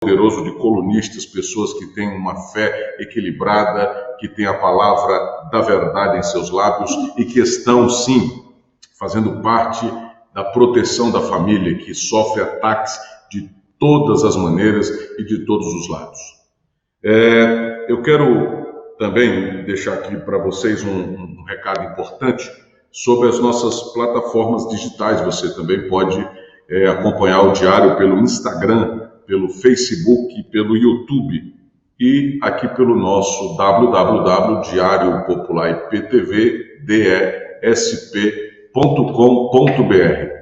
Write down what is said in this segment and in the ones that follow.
poderoso de colunistas, pessoas que têm uma fé equilibrada, que têm a palavra da verdade em seus lábios e que estão, sim, fazendo parte da proteção da família, que sofre ataques de todas as maneiras e de todos os lados. Eu quero também deixar aqui para vocês um recado importante sobre as nossas plataformas digitais. Você também pode acompanhar o Diário pelo Instagram, pelo Facebook, pelo YouTube e aqui pelo nosso www.diariopopularidesp.com.br.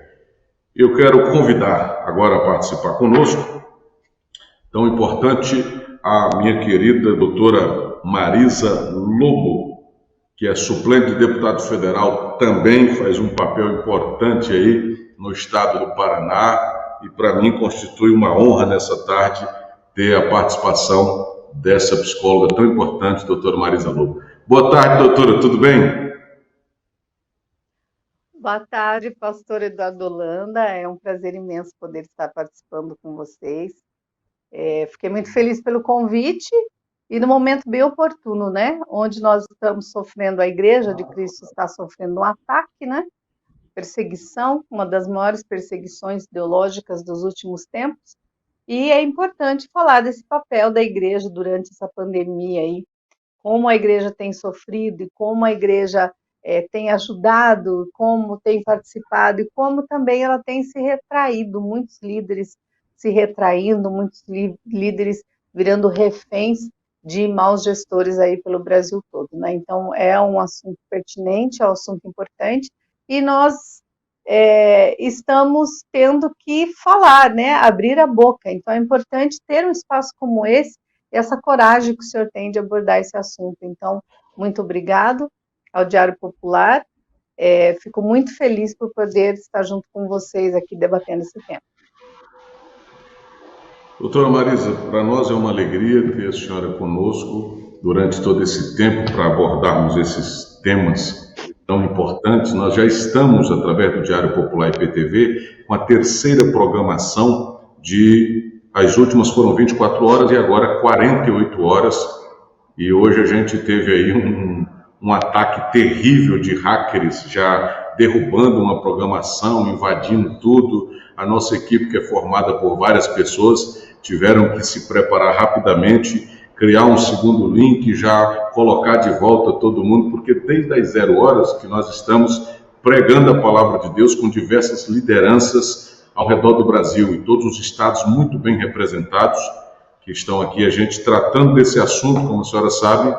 Eu quero convidar agora a participar conosco, tão importante, a minha querida doutora Marisa Lobo, que é suplente de deputado federal, também faz um papel importante aí no estado do Paraná, e para mim constitui uma honra nessa tarde ter a participação dessa psicóloga tão importante, doutora Marisa Lobo. Boa tarde, doutora, tudo bem? Boa tarde, pastor Eduardo Holanda. É um prazer imenso poder estar participando com vocês. Fiquei muito feliz pelo convite e no momento bem oportuno, né? Onde nós estamos sofrendo, a Igreja de Cristo está sofrendo um ataque, né? Perseguição, uma das maiores perseguições ideológicas dos últimos tempos. E é importante falar desse papel da Igreja durante essa pandemia aí, como a Igreja tem sofrido e como a Igreja tem ajudado, como tem participado e como também ela tem se retraído, muitos líderes se retraindo, muitos líderes virando reféns de maus gestores aí pelo Brasil todo, né? Então, é um assunto pertinente, é um assunto importante, e nós estamos tendo que falar, né? Abrir a boca. Então, é importante ter um espaço como esse, e essa coragem que o senhor tem de abordar esse assunto. Então, muito obrigado ao Diário Popular. Fico muito feliz por poder estar junto com vocês aqui debatendo esse tema. Doutora Marisa, para nós é uma alegria ter a senhora conosco durante todo esse tempo para abordarmos esses temas tão importantes. Nós já estamos, através do Diário Popular e PTV, com a terceira programação as últimas foram 24 horas e agora 48 horas. E hoje a gente teve aí um ataque terrível de hackers, já derrubando uma programação, invadindo tudo. A nossa equipe, que é formada por várias pessoas, tiveram que se preparar rapidamente, criar um segundo link, já colocar de volta todo mundo, porque desde as 0 horas que nós estamos pregando a palavra de Deus com diversas lideranças ao redor do Brasil e todos os estados muito bem representados, que estão aqui, a gente tratando desse assunto, como a senhora sabe.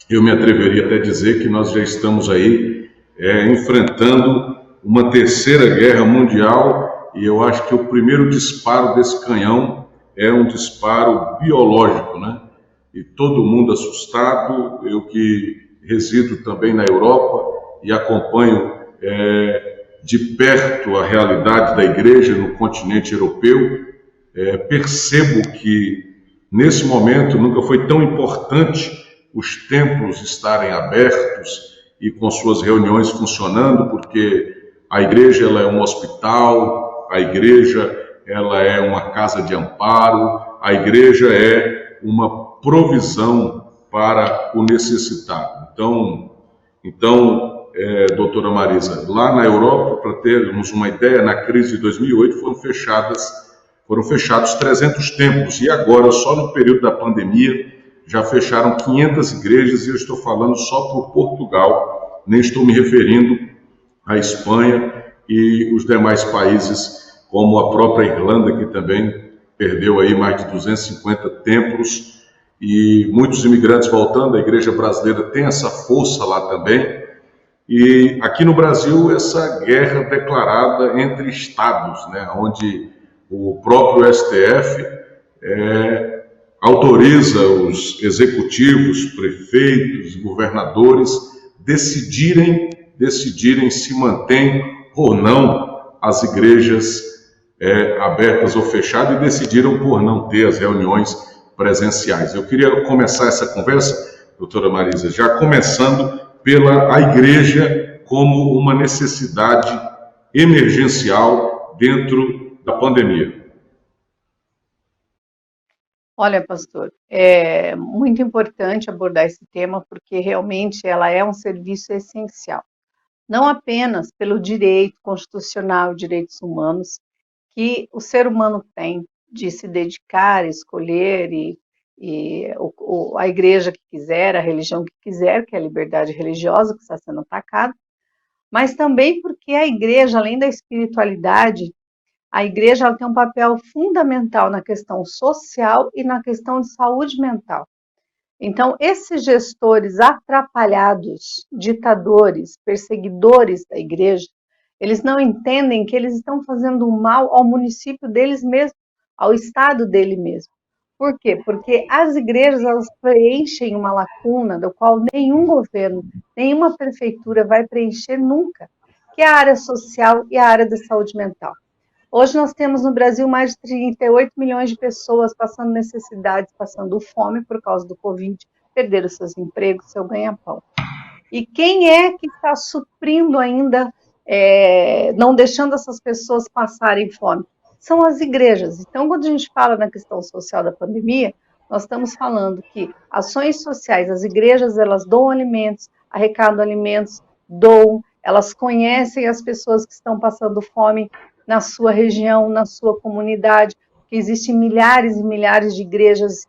Eu me atreveria até a dizer que nós já estamos aí enfrentando uma terceira guerra mundial, e eu acho que o primeiro disparo desse canhão é um disparo biológico, né? E todo mundo assustado. Eu que resido também na Europa e acompanho de perto a realidade da igreja no continente europeu, percebo que nesse momento nunca foi tão importante os templos estarem abertos e com suas reuniões funcionando, porque a igreja ela é um hospital, a igreja ela é uma casa de amparo, a igreja é uma provisão para o necessitado. Então, doutora Marisa, lá na Europa, para termos uma ideia, na crise de 2008 foram fechados 300 templos, e agora, só no período da pandemia, já fecharam 500 igrejas, e eu estou falando só por Portugal, nem estou me referindo à Espanha e os demais países, como a própria Irlanda, que também perdeu aí mais de 250 templos, e muitos imigrantes voltando. A igreja brasileira tem essa força lá também. E aqui no Brasil, essa guerra declarada entre estados, né, onde o próprio STF autoriza os executivos, prefeitos, governadores decidirem se mantém ou não as igrejas abertas ou fechadas, e decidiram por não ter as reuniões presenciais. Eu queria começar essa conversa, doutora Marisa, já começando pela igreja como uma necessidade emergencial dentro da pandemia. Olha, pastor, é muito importante abordar esse tema porque realmente ela é um serviço essencial, não apenas pelo direito constitucional, direitos humanos, que o ser humano tem de se dedicar, escolher a igreja que quiser, a religião que quiser, que é a liberdade religiosa que está sendo atacada, mas também porque a igreja, além da espiritualidade, a igreja ela tem um papel fundamental na questão social e na questão de saúde mental. Então, esses gestores atrapalhados, ditadores, perseguidores da igreja, eles não entendem que eles estão fazendo mal ao município deles mesmos, ao estado dele mesmo. Por quê? Porque as igrejas elas preenchem uma lacuna do qual nenhum governo, nenhuma prefeitura vai preencher nunca, que é a área social e a área da saúde mental. Hoje nós temos no Brasil mais de 38 milhões de pessoas passando necessidades, passando fome por causa do Covid, perderam seus empregos, seu ganha-pão. E quem é que está suprindo ainda, não deixando essas pessoas passarem fome? São as igrejas. Então, quando a gente fala na questão social da pandemia, nós estamos falando que ações sociais, as igrejas, elas doam alimentos, arrecadam alimentos, doam, elas conhecem as pessoas que estão passando fome na sua região, na sua comunidade, porque existem milhares e milhares de igrejas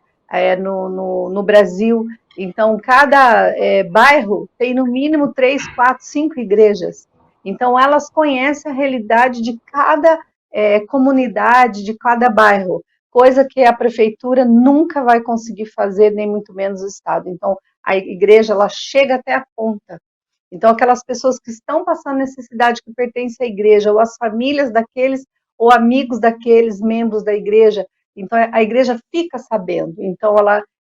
no Brasil. Então, cada bairro tem no mínimo 3, 4, 5 igrejas. Então, elas conhecem a realidade de cada comunidade, de cada bairro, coisa que a prefeitura nunca vai conseguir fazer, nem muito menos o Estado. Então, a igreja, ela chega até a ponta. Então, aquelas pessoas que estão passando necessidade, que pertencem à igreja, ou as famílias daqueles, ou amigos daqueles membros da igreja, então a igreja fica sabendo. Então,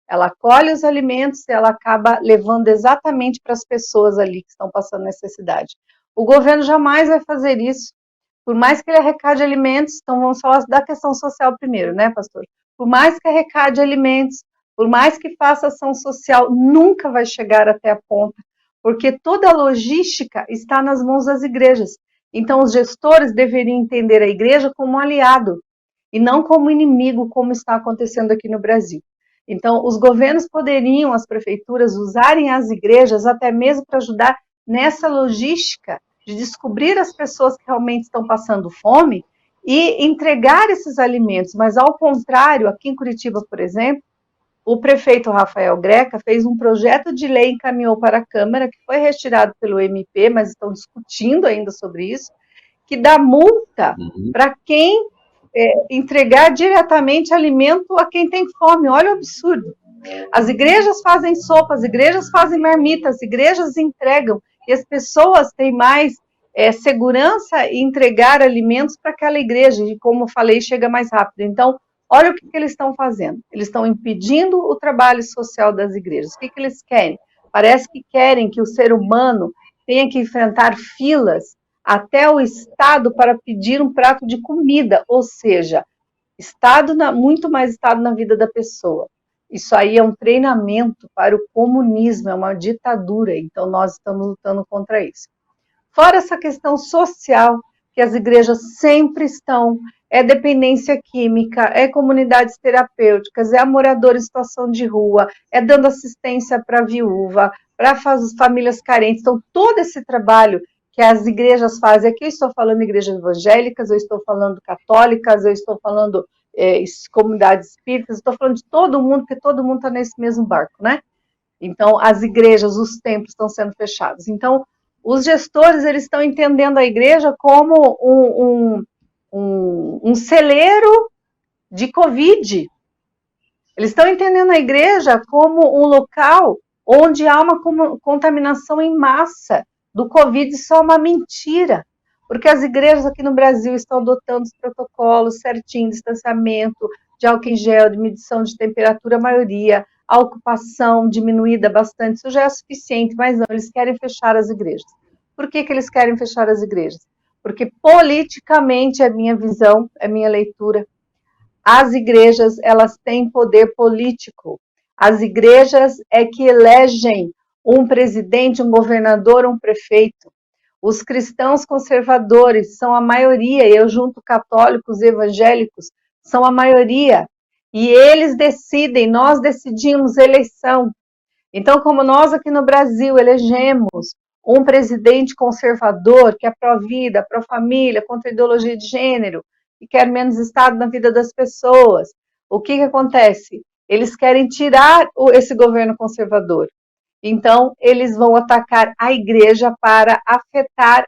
ela colhe os alimentos e ela acaba levando exatamente para as pessoas ali que estão passando necessidade. O governo jamais vai fazer isso, por mais que ele arrecade alimentos, então vamos falar da questão social primeiro, né, pastor? Por mais que arrecade alimentos, por mais que faça ação social, nunca vai chegar até a ponta, porque toda a logística está nas mãos das igrejas. Então, os gestores deveriam entender a igreja como um aliado e não como inimigo, como está acontecendo aqui no Brasil. Então, os governos poderiam, as prefeituras, usarem as igrejas até mesmo para ajudar nessa logística de descobrir as pessoas que realmente estão passando fome e entregar esses alimentos. Mas, ao contrário, aqui em Curitiba, por exemplo, o prefeito Rafael Greca fez um projeto de lei, encaminhou para a Câmara, que foi retirado pelo MP, mas estão discutindo ainda sobre isso, que dá multa para quem entregar diretamente alimento a quem tem fome. Olha o absurdo. As igrejas fazem sopa, as igrejas fazem marmita, as igrejas entregam, e as pessoas têm mais segurança em entregar alimentos para aquela igreja, e como eu falei, chega mais rápido. Então, olha o que eles estão fazendo. Eles estão impedindo o trabalho social das igrejas. O que eles querem? Parece que querem que o ser humano tenha que enfrentar filas até o Estado para pedir um prato de comida, ou seja, muito mais Estado na vida da pessoa. Isso aí é um treinamento para o comunismo, é uma ditadura, então nós estamos lutando contra isso. Fora essa questão social, que as igrejas sempre estão, é dependência química, é comunidades terapêuticas, é a morador em situação de rua, é dando assistência para a viúva, para as famílias carentes. Então, todo esse trabalho que as igrejas fazem, aqui eu estou falando igrejas evangélicas, eu estou falando católicas, eu estou falando comunidades espíritas, estou falando de todo mundo, porque todo mundo está nesse mesmo barco, né? Então, as igrejas, os templos estão sendo fechados. Então, os gestores, eles estão entendendo a igreja como um celeiro de Covid. Eles estão entendendo a igreja como um local onde há uma contaminação em massa do Covid. Isso é uma mentira, porque as igrejas aqui no Brasil estão adotando os protocolos certinho, distanciamento, de álcool em gel, de medição de temperatura, a maioria, a ocupação diminuída bastante, isso já é suficiente, mas não, eles querem fechar as igrejas. Por que eles querem fechar as igrejas? Porque politicamente, é minha visão, é minha leitura, as igrejas, elas têm poder político. As igrejas é que elegem um presidente, um governador, um prefeito. Os cristãos conservadores são a maioria, eu junto católicos e evangélicos, são a maioria. E eles decidem, nós decidimos eleição. Então, como nós aqui no Brasil elegemos um presidente conservador, que é pró-vida, pró-família, contra a ideologia de gênero, e quer menos Estado na vida das pessoas, o que acontece? Eles querem tirar esse governo conservador. Então, eles vão atacar a igreja para afetar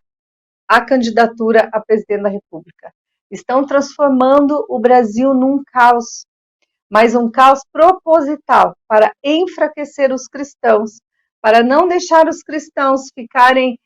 a candidatura a presidente da República. Estão transformando o Brasil num caos, mas um caos proposital para enfraquecer os cristãos, para não deixar os cristãos ficarem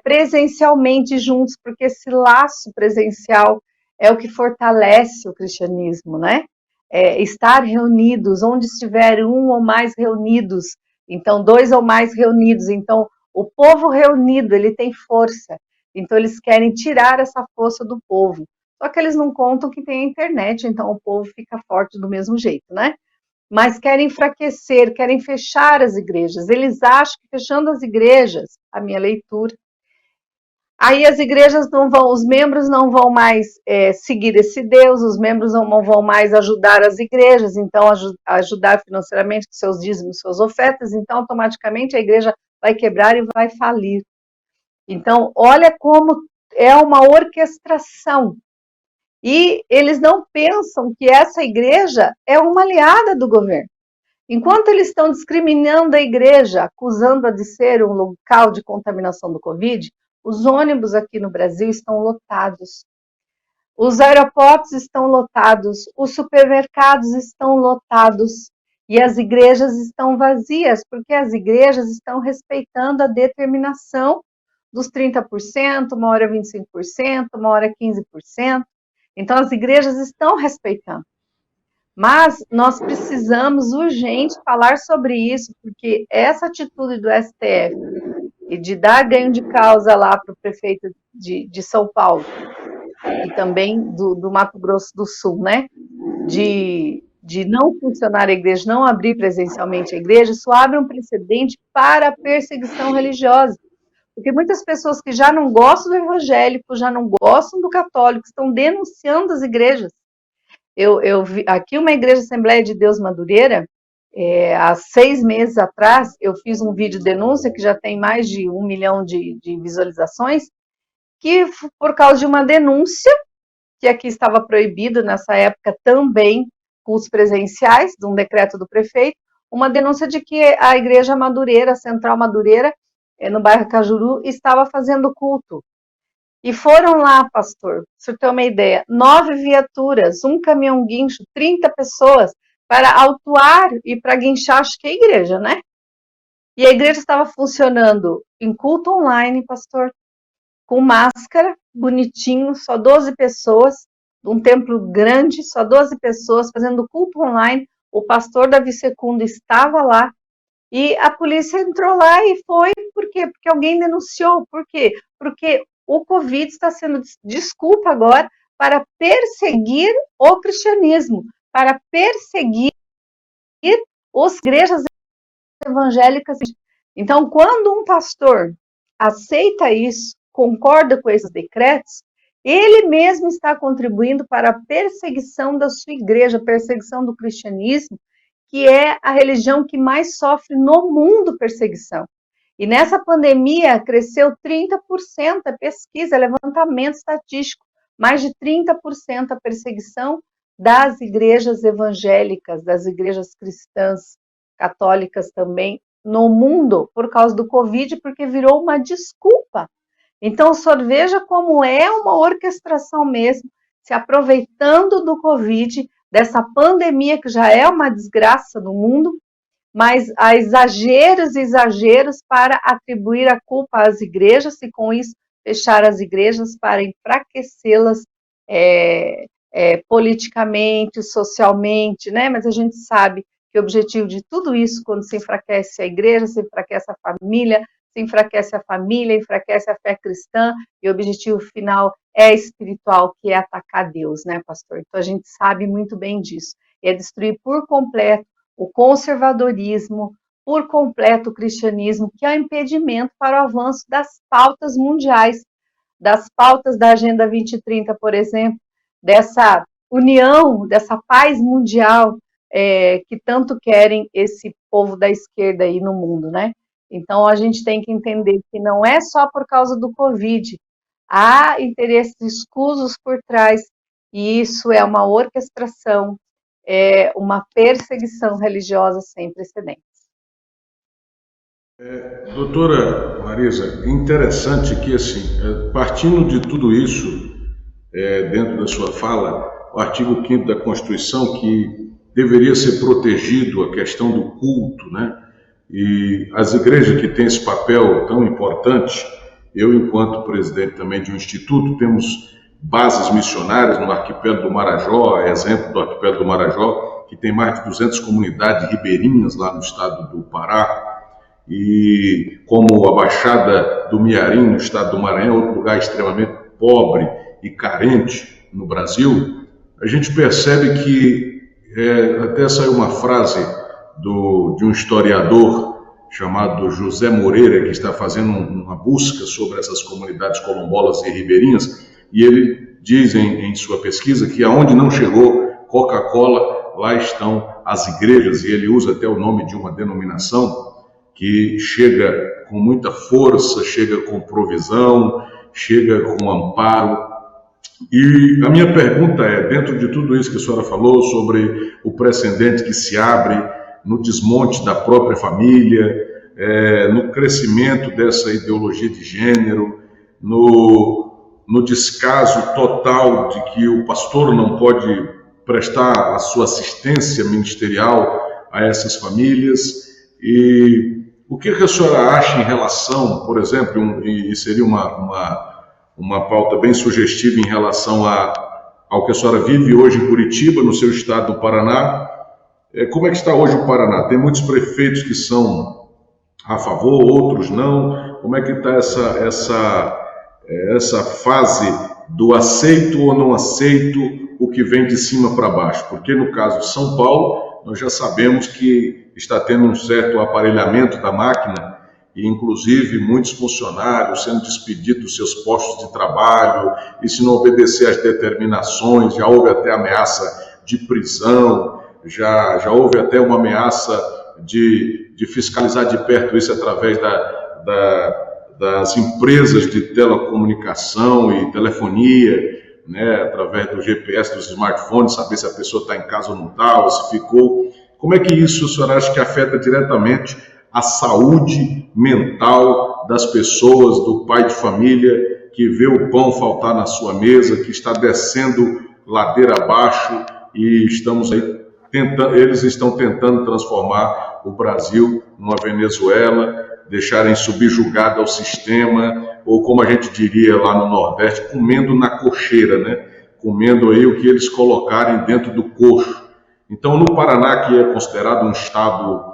presencialmente juntos, porque esse laço presencial é o que fortalece o cristianismo, né? Estar reunidos, onde estiver um ou mais reunidos, então 2 ou mais reunidos, então o povo reunido, ele tem força, então eles querem tirar essa força do povo. Só que eles não contam que tem a internet, então o povo fica forte do mesmo jeito, né? Mas querem enfraquecer, querem fechar as igrejas. Eles acham que fechando as igrejas, a minha leitura, aí as igrejas não vão, os membros não vão mais seguir esse Deus, os membros não vão mais ajudar as igrejas, então ajudar financeiramente com seus dízimos, suas ofertas, então automaticamente a igreja vai quebrar e vai falir. Então, olha como é uma orquestração. E eles não pensam que essa igreja é uma aliada do governo. Enquanto eles estão discriminando a igreja, acusando-a de ser um local de contaminação do Covid, os ônibus aqui no Brasil estão lotados, os aeroportos estão lotados, os supermercados estão lotados e as igrejas estão vazias, porque as igrejas estão respeitando a determinação dos 30%, uma hora 25%, uma hora 15%. Então, as igrejas estão respeitando. Mas nós precisamos urgente falar sobre isso, porque essa atitude do STF e de dar ganho de causa lá para o prefeito de São Paulo e também do Mato Grosso do Sul, né? De não funcionar a igreja, não abrir presencialmente a igreja, isso abre um precedente para a perseguição religiosa. Porque muitas pessoas que já não gostam do evangélico, já não gostam do católico, estão denunciando as igrejas. Eu vi aqui uma igreja Assembleia de Deus Madureira, há 6 meses atrás, eu fiz um vídeo denúncia que já tem mais de 1 milhão de visualizações, que por causa de uma denúncia, que aqui estava proibido nessa época também, cultos presenciais, de um decreto do prefeito, uma denúncia de que a igreja Madureira, a Central Madureira, no bairro Cajuru, estava fazendo culto. E foram lá, pastor, se eu ter uma ideia, 9 viaturas, um caminhão guincho, 30 pessoas, para autuar e para guinchar, acho que é a igreja, né? E a igreja estava funcionando em culto online, pastor, com máscara, bonitinho, só 12 pessoas, um templo grande, só 12 pessoas, fazendo culto online. O pastor Davi Secundo estava lá, e a polícia entrou lá e foi, por quê? Porque alguém denunciou, por quê? Porque o Covid está sendo desculpa agora para perseguir o cristianismo, para perseguir as igrejas evangélicas. Então, quando um pastor aceita isso, concorda com esses decretos, ele mesmo está contribuindo para a perseguição da sua igreja, perseguição do cristianismo, que é a religião que mais sofre no mundo perseguição. E nessa pandemia cresceu 30% a pesquisa, levantamento estatístico, mais de 30% a perseguição das igrejas evangélicas, das igrejas cristãs, católicas também, no mundo, por causa do Covid, porque virou uma desculpa. Então, o senhor veja como é uma orquestração mesmo, se aproveitando do Covid, dessa pandemia que já é uma desgraça no mundo, mas há exageros e exageros para atribuir a culpa às igrejas e, com isso, fechar as igrejas para enfraquecê-las politicamente, socialmente, né? Mas a gente sabe que o objetivo de tudo isso, quando se enfraquece a igreja, se enfraquece a família, enfraquece a fé cristã, e o objetivo final é espiritual, que é atacar Deus, né, pastor? Então a gente sabe muito bem disso. É destruir por completo o conservadorismo, por completo o cristianismo, que é um impedimento para o avanço das pautas mundiais, das pautas da Agenda 2030, por exemplo, dessa união, dessa paz mundial, que tanto querem esse povo da esquerda aí no mundo, né? Então, a gente tem que entender que não é só por causa do Covid, há interesses escusos por trás, e isso é uma orquestração, é uma perseguição religiosa sem precedentes. Doutora Marisa, interessante que, assim, partindo de tudo isso, dentro da sua fala, o artigo 5º da Constituição, que deveria ser protegido a questão do culto, né? E as igrejas que têm esse papel tão importante, eu, enquanto presidente também de um instituto, temos bases missionárias no arquipélago do Marajó, exemplo do arquipélago do Marajó, que tem mais de 200 comunidades ribeirinhas lá no estado do Pará, e como a Baixada do Miarim, no estado do Maranhão, outro lugar extremamente pobre e carente no Brasil, a gente percebe que, até saiu uma frase de um historiador chamado José Moreira, que está fazendo uma busca sobre essas comunidades quilombolas e ribeirinhas, e ele diz em sua pesquisa que aonde não chegou Coca-Cola, lá estão as igrejas, e ele usa até o nome de uma denominação que chega com muita força, chega com provisão, chega com amparo. E a minha pergunta é, dentro de tudo isso que a senhora falou sobre o precedente que se abre no desmonte da própria família, no crescimento dessa ideologia de gênero, no descaso total de que o pastor não pode prestar a sua assistência ministerial a essas famílias, e o que a senhora acha em relação, por exemplo, e seria uma pauta bem sugestiva em relação ao que a senhora vive hoje em Curitiba, no seu estado do Paraná. Como é que está hoje o Paraná? Tem muitos prefeitos que são a favor, outros não. Como é que está essa fase do aceito ou não aceito o que vem de cima para baixo? Porque no caso de São Paulo, nós já sabemos que está tendo um certo aparelhamento da máquina, e inclusive muitos funcionários sendo despedidos dos seus postos de trabalho, e se não obedecer às determinações, já houve até ameaça de prisão, já houve até uma ameaça de fiscalizar de perto isso através das empresas de telecomunicação e telefonia, né, através do GPS dos smartphones, saber se a pessoa está em casa ou não está, ou se ficou. Como é que isso, a senhora acha que afeta diretamente a saúde mental das pessoas, do pai de família que vê o pão faltar na sua mesa, que está descendo ladeira abaixo, e eles estão tentando transformar o Brasil numa Venezuela, deixarem subjugado ao sistema, ou como a gente diria lá no Nordeste, comendo na cocheira, né? Comendo aí o que eles colocarem dentro do coxo. Então, no Paraná, que é considerado um estado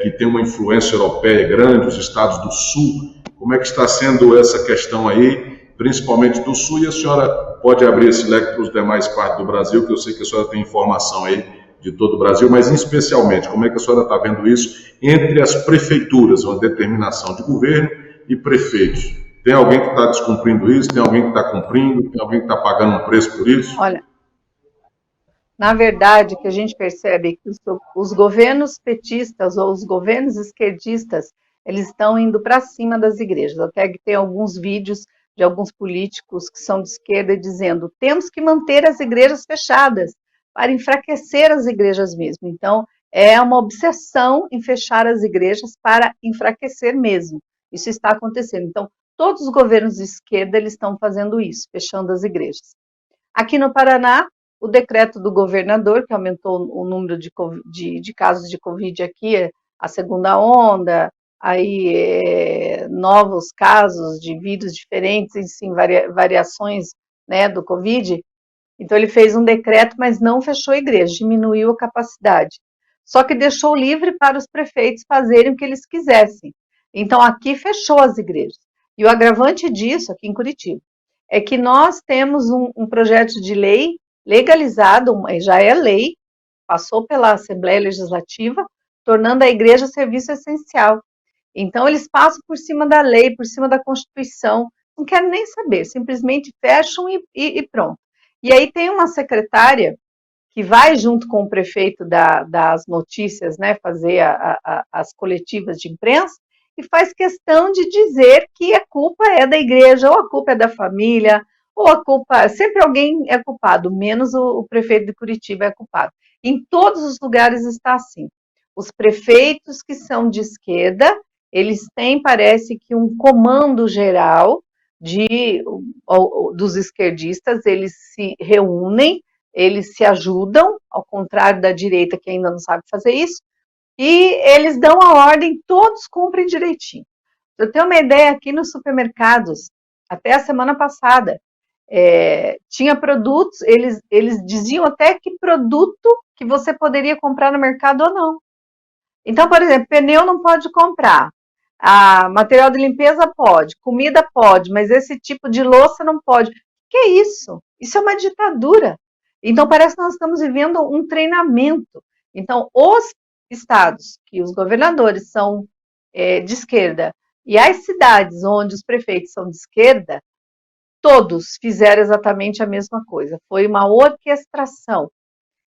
que tem uma influência europeia grande, os estados do Sul, como é que está sendo essa questão aí, principalmente do Sul, e a senhora pode abrir esse leque para os demais partes do Brasil, que eu sei que a senhora tem informação aí de todo o Brasil, mas especialmente, como é que a senhora está vendo isso entre as prefeituras, uma determinação de governo e prefeitos? Tem alguém que está descumprindo isso? Tem alguém que está cumprindo? Tem alguém que está pagando um preço por isso? Olha, na verdade, o que a gente percebe é que os governos petistas ou os governos esquerdistas, eles estão indo para cima das igrejas. Até que tem alguns vídeos de alguns políticos que são de esquerda dizendo: temos que manter as igrejas fechadas para enfraquecer as igrejas mesmo. Então, é uma obsessão em fechar as igrejas para enfraquecer mesmo. Isso está acontecendo. Então, todos os governos de esquerda eles estão fazendo isso, fechando as igrejas. Aqui no Paraná, o decreto do governador, que aumentou o número de casos de Covid aqui, a segunda onda, aí novos casos de vírus diferentes, enfim, variações, né, do Covid. Então, ele fez um decreto, mas não fechou a igreja, diminuiu a capacidade. Só que deixou livre para os prefeitos fazerem o que eles quisessem. Então, aqui fechou as igrejas. E o agravante disso, aqui em Curitiba, é que nós temos um projeto de lei legalizado, já é lei, passou pela Assembleia Legislativa, tornando a igreja serviço essencial. Então, eles passam por cima da lei, por cima da Constituição, não querem nem saber, simplesmente fecham e pronto. E aí tem uma secretária que vai junto com o prefeito das notícias, né, fazer as coletivas de imprensa, e faz questão de dizer que a culpa é da igreja, ou a culpa é da família, ou a culpa, sempre alguém é culpado, menos o prefeito de Curitiba é culpado. Em todos os lugares está assim. Os prefeitos que são de esquerda, eles têm, parece que, um comando geral dos esquerdistas, eles se reúnem, eles se ajudam, ao contrário da direita que ainda não sabe fazer isso, e eles dão a ordem, todos cumprem direitinho. Eu tenho uma ideia, aqui nos supermercados, até a semana passada, tinha produtos, eles diziam até que produto que você poderia comprar no mercado ou não. Então, por exemplo, pneu não pode comprar, material de limpeza pode, comida pode, mas esse tipo de louça não pode. O que é isso? Isso é uma ditadura. Então, parece que nós estamos vivendo um treinamento. Então, os estados que os governadores são de esquerda e as cidades onde os prefeitos são de esquerda, todos fizeram exatamente a mesma coisa. Foi uma orquestração.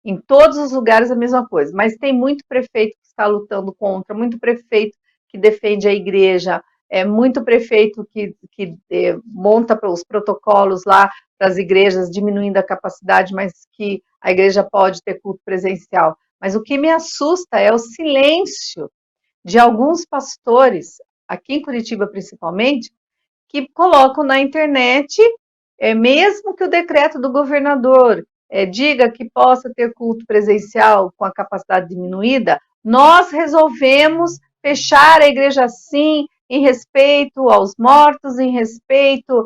Em todos os lugares a mesma coisa. Mas tem muito prefeito que está lutando contra, muito prefeito que defende a igreja, muito prefeito que monta os protocolos lá para as igrejas, diminuindo a capacidade, mas que a igreja pode ter culto presencial. Mas o que me assusta é o silêncio de alguns pastores, aqui em Curitiba principalmente, que colocam na internet, mesmo que o decreto do governador diga que possa ter culto presencial com a capacidade diminuída, nós resolvemos fechar a igreja assim, em respeito aos mortos, em respeito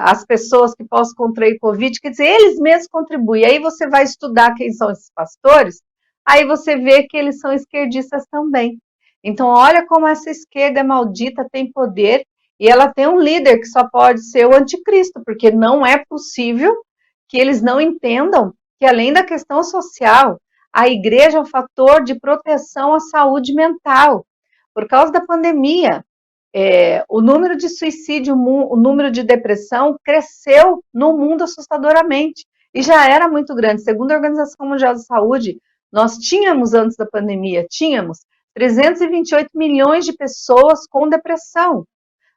às pessoas que possam contrair Covid, quer dizer, eles mesmos contribuem. Aí você vai estudar quem são esses pastores, aí você vê que eles são esquerdistas também. Então, olha como essa esquerda maldita tem poder, e ela tem um líder que só pode ser o anticristo, porque não é possível que eles não entendam que, além da questão social, a igreja é um fator de proteção à saúde mental. Por causa da pandemia, o número de suicídio, o número de depressão cresceu no mundo assustadoramente, e já era muito grande. Segundo a Organização Mundial da Saúde, nós tínhamos, antes da pandemia, 328 milhões de pessoas com depressão,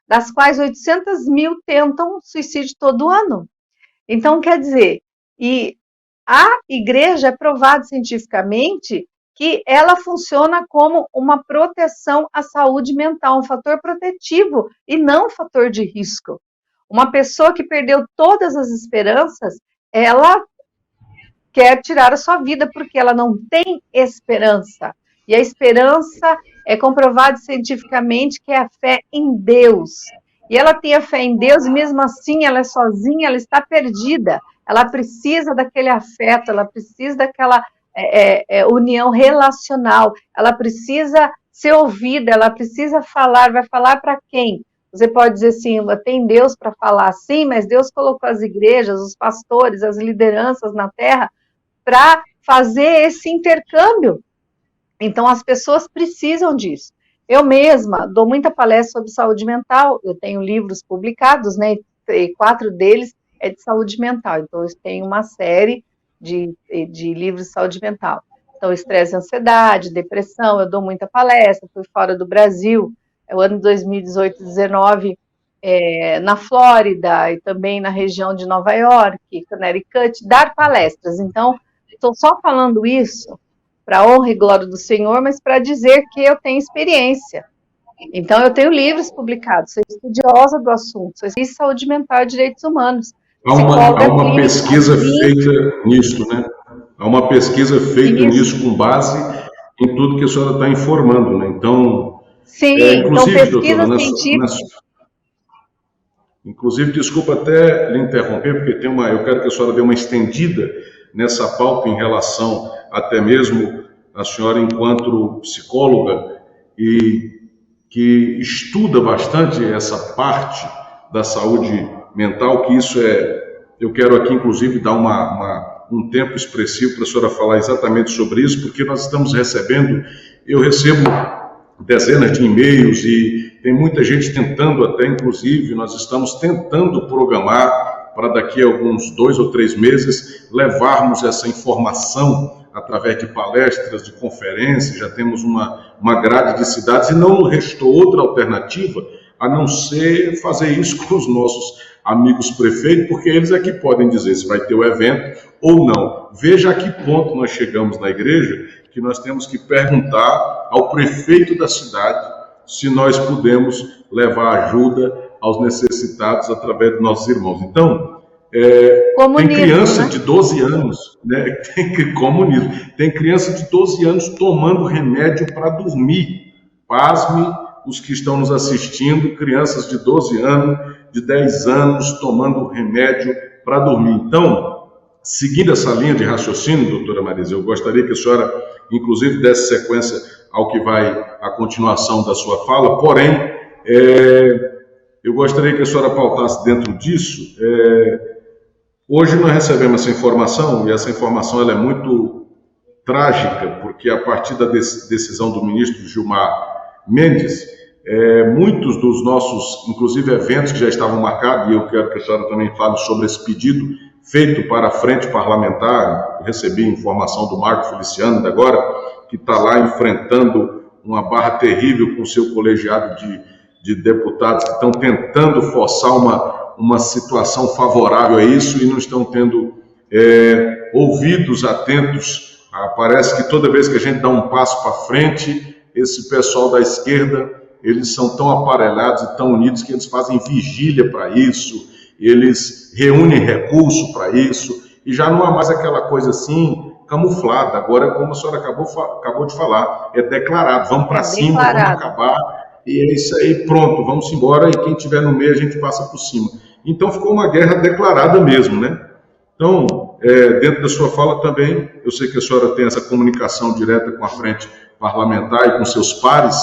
das quais 800 mil tentam suicídio todo ano. Então, quer dizer, e a igreja é provado cientificamente que ela funciona como uma proteção à saúde mental, um fator protetivo e não um fator de risco. Uma pessoa que perdeu todas as esperanças, ela quer tirar a sua vida porque ela não tem esperança. E a esperança é comprovado cientificamente que é a fé em Deus. E ela tem a fé em Deus e mesmo assim ela é sozinha, ela está perdida. Ela precisa daquele afeto, ela precisa daquela união relacional, ela precisa ser ouvida, ela precisa falar. Vai falar para quem? Você pode dizer assim, tem Deus para falar sim, mas Deus colocou as igrejas, os pastores, as lideranças na terra para fazer esse intercâmbio. Então, as pessoas precisam disso. Eu mesma dou muita palestra sobre saúde mental, eu tenho livros publicados, né, e 4 deles é de saúde mental, então eu tenho uma série de livros de saúde mental. Então, estresse e ansiedade, depressão, eu dou muita palestra, fui fora do Brasil, o ano 2018 e 2019, na Flórida e também na região de Nova York, Connecticut, dar palestras. Então, estou só falando isso para a honra e glória do Senhor, mas para dizer que eu tenho experiência. Então, eu tenho livros publicados, sou estudiosa do assunto, sou especialista em saúde mental e direitos humanos. Há uma pesquisa feita nisso, né? Há uma pesquisa feita nisso com base em tudo que a senhora está informando, né? Então, sim, inclusive, então pesquisa científica... Inclusive, desculpa até lhe interromper, porque eu quero que a senhora dê uma estendida nessa pauta em relação até mesmo a senhora enquanto psicóloga e que estuda bastante essa parte da saúde mental, que isso eu quero aqui inclusive dar um tempo expressivo para a senhora falar exatamente sobre isso, porque nós estamos recebendo, eu recebo dezenas de e-mails e tem muita gente tentando até, inclusive, nós estamos tentando programar para daqui a alguns 2 ou 3 meses levarmos essa informação através de palestras, de conferências. Já temos uma grade de cidades e não restou outra alternativa a não ser fazer isso com os nossos amigos prefeitos, porque eles é que podem dizer se vai ter o evento ou não. Veja a que ponto nós chegamos na igreja, que nós temos que perguntar ao prefeito da cidade se nós podemos levar ajuda aos necessitados através dos nossos irmãos. Então, tem criança, né, de 12 anos, né? Comunismo. Tem criança de 12 anos tomando remédio para dormir. Pasme os que estão nos assistindo, crianças de 12 anos, de 10 anos, tomando remédio para dormir. Então, seguindo essa linha de raciocínio, doutora Marisa, eu gostaria que a senhora, inclusive, desse sequência ao que vai a continuação da sua fala, porém, eu gostaria que a senhora pautasse dentro disso. Hoje nós recebemos essa informação, e essa informação ela é muito trágica, porque a partir da decisão do ministro Gilmar Mendes, muitos dos nossos, inclusive eventos que já estavam marcados, e eu quero que a senhora também fale sobre esse pedido feito para a frente parlamentar. Eu recebi informação do Marco Feliciano ainda agora, que está lá enfrentando uma barra terrível com o seu colegiado de deputados que estão tentando forçar uma situação favorável a isso e não estão tendo ouvidos atentos. Parece que toda vez que a gente dá um passo para frente, esse pessoal da esquerda, eles são tão aparelhados e tão unidos que eles fazem vigília para isso, eles reúnem recurso para isso, e já não há mais aquela coisa assim camuflada. Agora, como a senhora acabou de falar, é declarado, vamos para cima, vamos acabar, e é isso aí, pronto, vamos embora, e quem estiver no meio a gente passa por cima. Então ficou uma guerra declarada mesmo, né? Então, dentro da sua fala também, eu sei que a senhora tem essa comunicação direta com a frente parlamentar e com seus pares.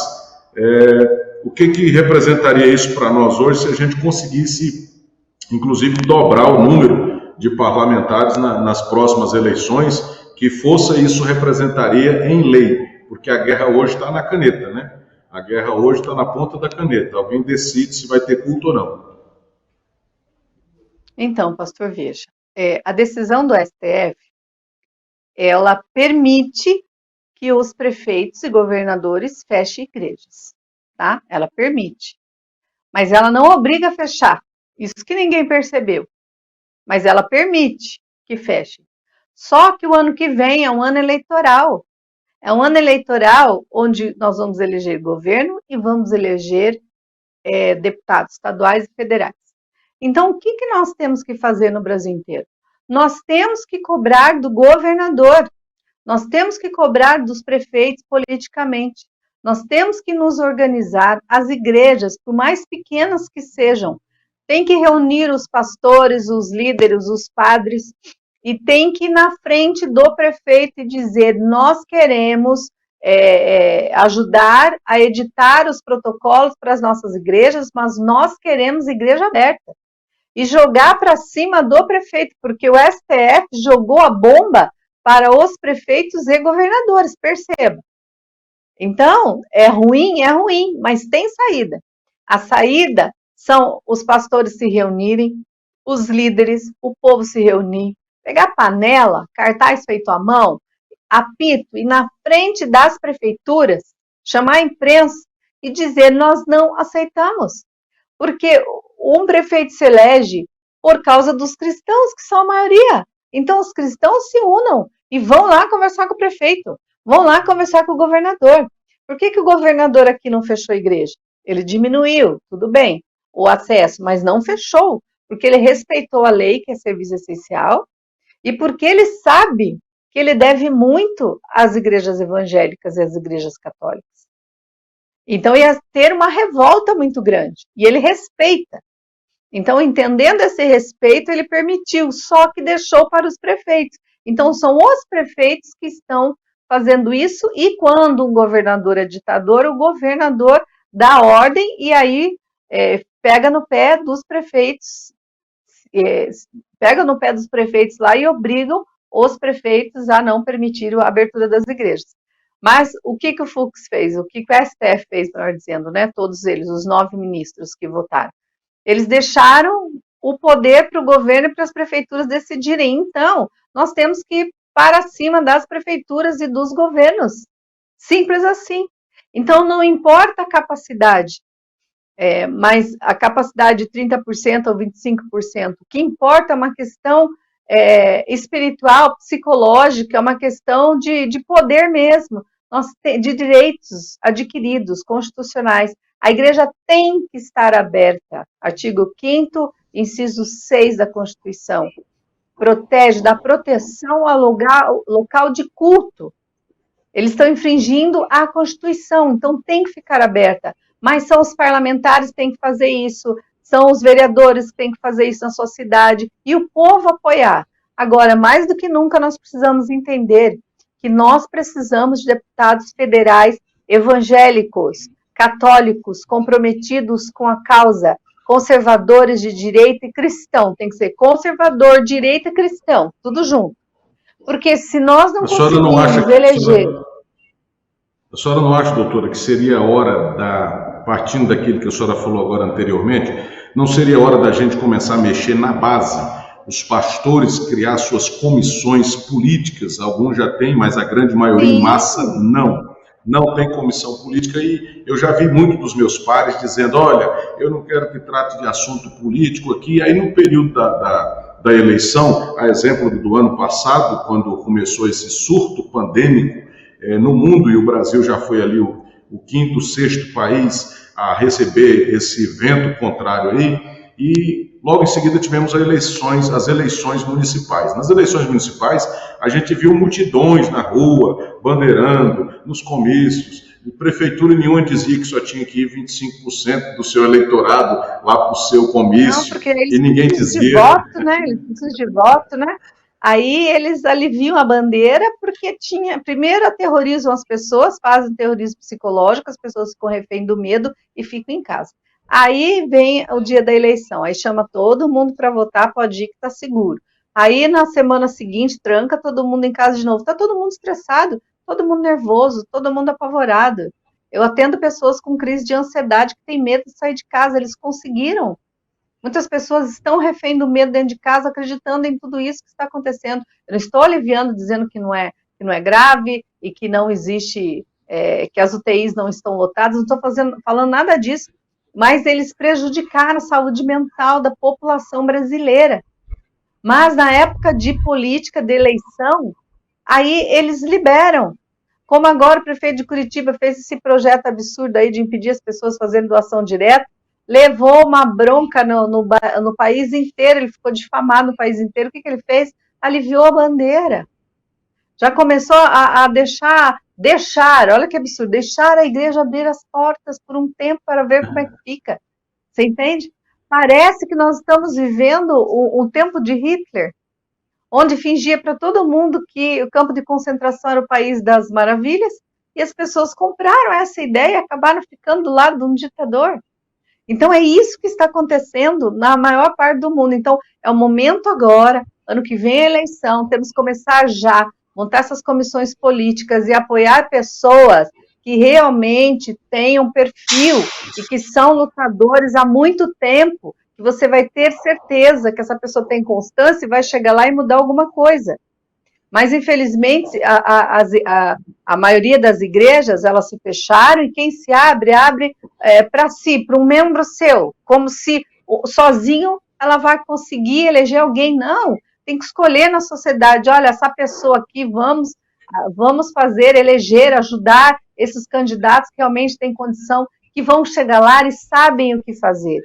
O que representaria isso para nós hoje se a gente conseguisse, inclusive, dobrar o número de parlamentares nas próximas eleições, que força isso representaria em lei? Porque a guerra hoje está na caneta, né? A guerra hoje está na ponta da caneta. Alguém decide se vai ter culto ou não. Então, pastor, veja, a decisão do STF, ela permite que os prefeitos e governadores fechem igrejas, tá? Ela permite, mas ela não obriga a fechar, isso que ninguém percebeu, mas ela permite que feche. Só que o ano que vem é um ano eleitoral, onde nós vamos eleger governo e vamos eleger deputados estaduais e federais. Então, o que nós temos que fazer no Brasil inteiro? Nós temos que cobrar do governador, nós temos que cobrar dos prefeitos politicamente, nós temos que nos organizar. As igrejas, por mais pequenas que sejam, tem que reunir os pastores, os líderes, os padres, e tem que ir na frente do prefeito e dizer: nós queremos ajudar a editar os protocolos para as nossas igrejas, mas nós queremos igreja aberta. E jogar para cima do prefeito, porque o STF jogou a bomba para os prefeitos e governadores, perceba. Então, é ruim, mas tem saída. A saída são os pastores se reunirem, os líderes, o povo se reunir, pegar panela, cartaz feito à mão, apito, e na frente das prefeituras, chamar a imprensa e dizer: nós não aceitamos. Porque um prefeito se elege por causa dos cristãos, que são a maioria. Então, os cristãos se unam e vão lá conversar com o prefeito, vão lá conversar com o governador. Por que o governador aqui não fechou a igreja? Ele diminuiu, tudo bem, o acesso, mas não fechou, porque ele respeitou a lei, que é serviço essencial, e porque ele sabe que ele deve muito às igrejas evangélicas e às igrejas católicas. Então, ia ter uma revolta muito grande, e ele respeita. Então, entendendo esse respeito, ele permitiu, só que deixou para os prefeitos. Então, são os prefeitos que estão fazendo isso, e quando um governador é ditador, o governador dá ordem, e aí pega no pé dos prefeitos, lá e obrigam os prefeitos a não permitir a abertura das igrejas. Mas o que o Fux fez? O que o STF fez, melhor dizendo, né? Todos eles, os 9 ministros que votaram. Eles deixaram o poder para o governo e para as prefeituras decidirem. Então, nós temos que ir para cima das prefeituras e dos governos. Simples assim. Então, não importa a capacidade, mas a capacidade de 30% ou 25%, o que importa é uma questão espiritual, psicológica, é uma questão de poder mesmo, de direitos adquiridos, constitucionais. A igreja tem que estar aberta. Artigo 5º, inciso 6 da Constituição. Protege, dá proteção ao local de culto. Eles estão infringindo a Constituição, então tem que ficar aberta. Mas são os parlamentares que têm que fazer isso, são os vereadores que têm que fazer isso na sua cidade, e o povo apoiar. Agora, mais do que nunca, nós precisamos entender que nós precisamos de deputados federais evangélicos, católicos, comprometidos com a causa, conservadores de direita e cristão. Tem que ser conservador, direita e cristão, tudo junto. Porque se nós não conseguirmos eleger... A senhora não acha, doutora, que seria a hora, partindo daquilo que a senhora falou agora anteriormente, não seria a hora da gente começar a mexer na base, os pastores criar suas comissões políticas? Alguns já têm, mas a grande maioria em massa não tem comissão política, e eu já vi muito dos meus pares dizendo, olha, eu não quero que trate de assunto político aqui. Aí no período da eleição, a exemplo do ano passado, quando começou esse surto pandêmico no mundo, e o Brasil já foi ali o 5º, 6º país a receber esse vento contrário aí, e logo em seguida tivemos as eleições municipais. Nas eleições municipais, a gente viu multidões na rua, bandeirando, nos comícios, e prefeitura nenhuma dizia que só tinha que ir 25% do seu eleitorado lá para o seu comício, e ninguém dizia... Eles precisam de voto, né? Aí eles aliviam a bandeira porque primeiro aterrorizam as pessoas, fazem terrorismo psicológico, as pessoas ficam refém do medo e ficam em casa. Aí vem o dia da eleição, aí chama todo mundo para votar, pode ir que está seguro. Aí na semana seguinte tranca todo mundo em casa de novo, está todo mundo estressado, todo mundo nervoso, todo mundo apavorado. Eu atendo pessoas com crise de ansiedade que têm medo de sair de casa, eles conseguiram. Muitas pessoas estão refém do medo dentro de casa, acreditando em tudo isso que está acontecendo. Eu não estou aliviando, dizendo que não é grave e que não existe, que as UTIs não estão lotadas, não estou falando nada disso, mas eles prejudicaram a saúde mental da população brasileira. Mas na época de política, de eleição, aí eles liberam. Como agora o prefeito de Curitiba fez esse projeto absurdo aí de impedir as pessoas fazendo doação direta, levou uma bronca no país inteiro, ele ficou difamado no país inteiro. O que ele fez? Aliviou a bandeira. Já começou a deixar, olha que absurdo, deixar a igreja abrir as portas por um tempo para ver como é que fica. Você entende? Parece que nós estamos vivendo um tempo de Hitler, onde fingia para todo mundo que o campo de concentração era o país das maravilhas, e as pessoas compraram essa ideia e acabaram ficando do lado de um ditador. Então, é isso que está acontecendo na maior parte do mundo. Então, é o momento agora, ano que vem a eleição, temos que começar já, montar essas comissões políticas e apoiar pessoas que realmente tenham perfil e que são lutadores há muito tempo, que você vai ter certeza que essa pessoa tem constância e vai chegar lá e mudar alguma coisa. Mas, infelizmente, a maioria das igrejas, elas se fecharam, e quem se abre para si, para um membro seu, como se sozinho ela vai conseguir eleger alguém. Não, tem que escolher na sociedade, olha, essa pessoa aqui, vamos fazer, eleger, ajudar esses candidatos que realmente têm condição, que vão chegar lá e sabem o que fazer.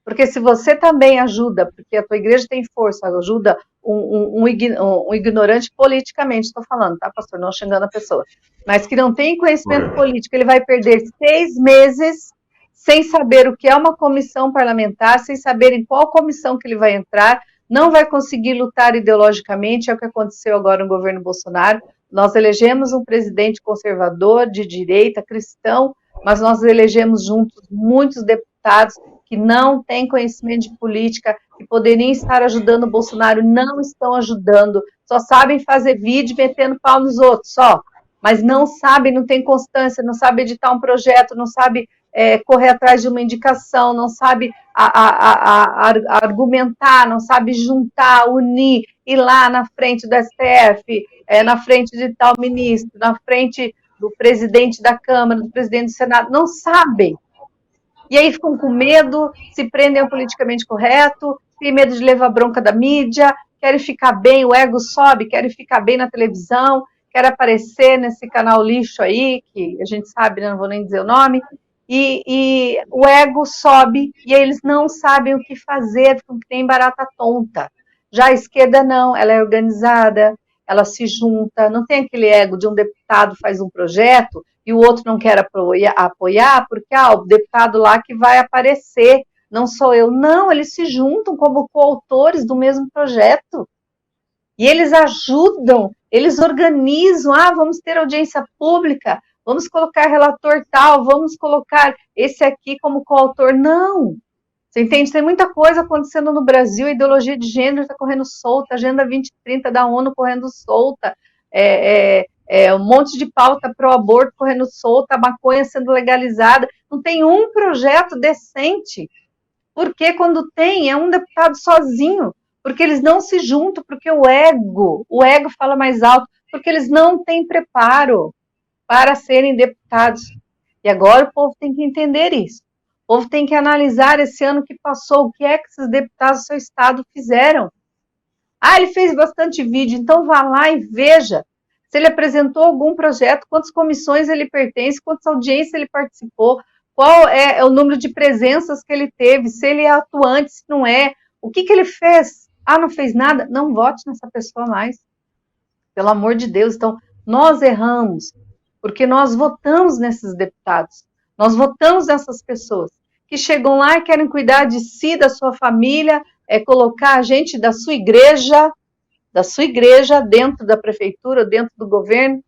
Porque se você também ajuda, porque a tua igreja tem força, ajuda um ignorante politicamente, estou falando, tá, pastor? Não xingando a pessoa. Mas que não tem conhecimento político, ele vai perder 6 meses sem saber o que é uma comissão parlamentar, sem saber em qual comissão que ele vai entrar, não vai conseguir lutar ideologicamente, é o que aconteceu agora no governo Bolsonaro. Nós elegemos um presidente conservador, de direita, cristão, mas nós elegemos juntos muitos deputados que não têm conhecimento de política, que poderiam estar ajudando o Bolsonaro, não estão ajudando, só sabem fazer vídeo metendo pau nos outros, só. Mas não sabem, não tem constância, não sabem editar um projeto, não sabem correr atrás de uma indicação, não sabe argumentar, não sabe juntar, unir, ir lá na frente do STF, na frente de tal ministro, na frente do presidente da Câmara, do presidente do Senado, não sabem. E aí ficam com medo, se prendem ao politicamente correto, têm medo de levar bronca da mídia, querem ficar bem, o ego sobe, querem ficar bem na televisão, querem aparecer nesse canal lixo aí, que a gente sabe, né, não vou nem dizer o nome, e o ego sobe e eles não sabem o que fazer, ficam que nem barata tonta. Já a esquerda não, ela é organizada, ela se junta, não tem aquele ego de um deputado faz um projeto e o outro não quer apoiar porque o deputado lá que vai aparecer, não sou eu. Não, eles se juntam como coautores do mesmo projeto. E eles ajudam, eles organizam, vamos ter audiência pública, vamos colocar relator tal, vamos colocar esse aqui como coautor. Não! Você entende? Tem muita coisa acontecendo no Brasil, a ideologia de gênero está correndo solta, a Agenda 2030 da ONU correndo solta, um monte de pauta pró-aborto correndo solta, a maconha sendo legalizada, não tem um projeto decente, porque quando tem, é um deputado sozinho, porque eles não se juntam, porque o ego fala mais alto, porque eles não têm preparo para serem deputados. E agora o povo tem que entender isso. O povo tem que analisar esse ano que passou, o que é que esses deputados do seu estado fizeram. Ele fez bastante vídeo, então vá lá e veja se ele apresentou algum projeto, quantas comissões ele pertence, quantas audiências ele participou, qual é o número de presenças que ele teve, se ele é atuante, se não é, o que ele fez. Não fez nada? Não vote nessa pessoa mais. Pelo amor de Deus. Então, nós erramos, porque nós votamos nesses deputados, nós votamos nessas pessoas que chegam lá e querem cuidar de si, da sua família, colocar a gente da sua igreja dentro da prefeitura, dentro do governo,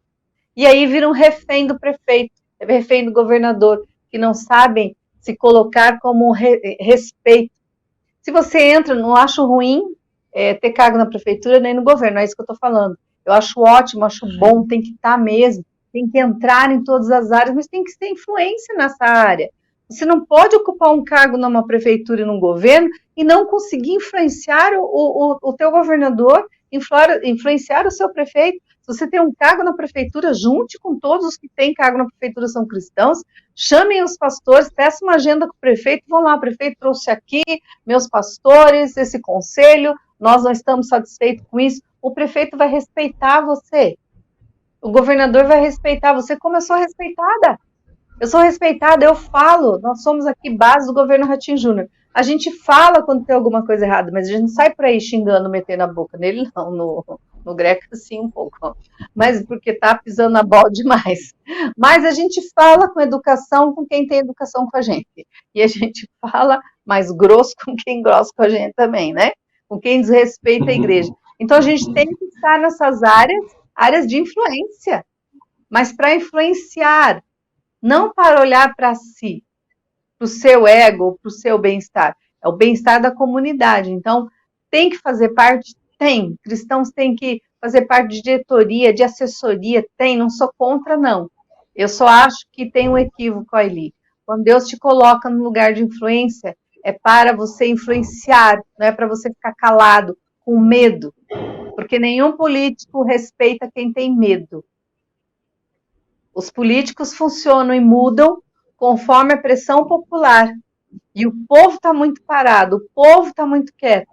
e aí viram refém do prefeito, refém do governador, que não sabem se colocar como respeito. Se você entra, não acho ruim ter cargo na prefeitura nem no governo, é isso que eu estou falando. Eu acho ótimo, acho bom, tem que estar mesmo, tem que entrar em todas as áreas, mas tem que ter influência nessa área. Você não pode ocupar um cargo numa prefeitura e num governo e não conseguir influenciar o teu governador, influenciar o seu prefeito. Se você tem um cargo na prefeitura, junte com todos os que têm cargo na prefeitura, são cristãos, chamem os pastores, peçam uma agenda com o prefeito, vão lá, o prefeito trouxe aqui, meus pastores, esse conselho, nós não estamos satisfeitos com isso, o prefeito vai respeitar você, o governador vai respeitar você, como eu sou respeitada. Eu sou respeitada, eu falo, nós somos aqui base do governo Ratinho Júnior. A gente fala quando tem alguma coisa errada, mas a gente não sai por aí xingando, metendo a boca nele, não, no Greco sim um pouco, mas porque tá pisando na bola demais. Mas a gente fala com educação com quem tem educação com a gente, e a gente fala mais grosso com quem grosso com a gente também, né? Com quem desrespeita a igreja. Então a gente tem que estar nessas áreas de influência, mas para influenciar, não para olhar para si, para o seu ego, para o seu bem-estar. É o bem-estar da comunidade. Então, tem que fazer parte? Tem. Cristãos têm que fazer parte de diretoria, de assessoria? Tem. Não sou contra, não. Eu só acho que tem um equívoco ali. Quando Deus te coloca no lugar de influência, é para você influenciar, não é para você ficar calado, com medo. Porque nenhum político respeita quem tem medo. Os políticos funcionam e mudam conforme a pressão popular. E o povo está muito parado, o povo está muito quieto.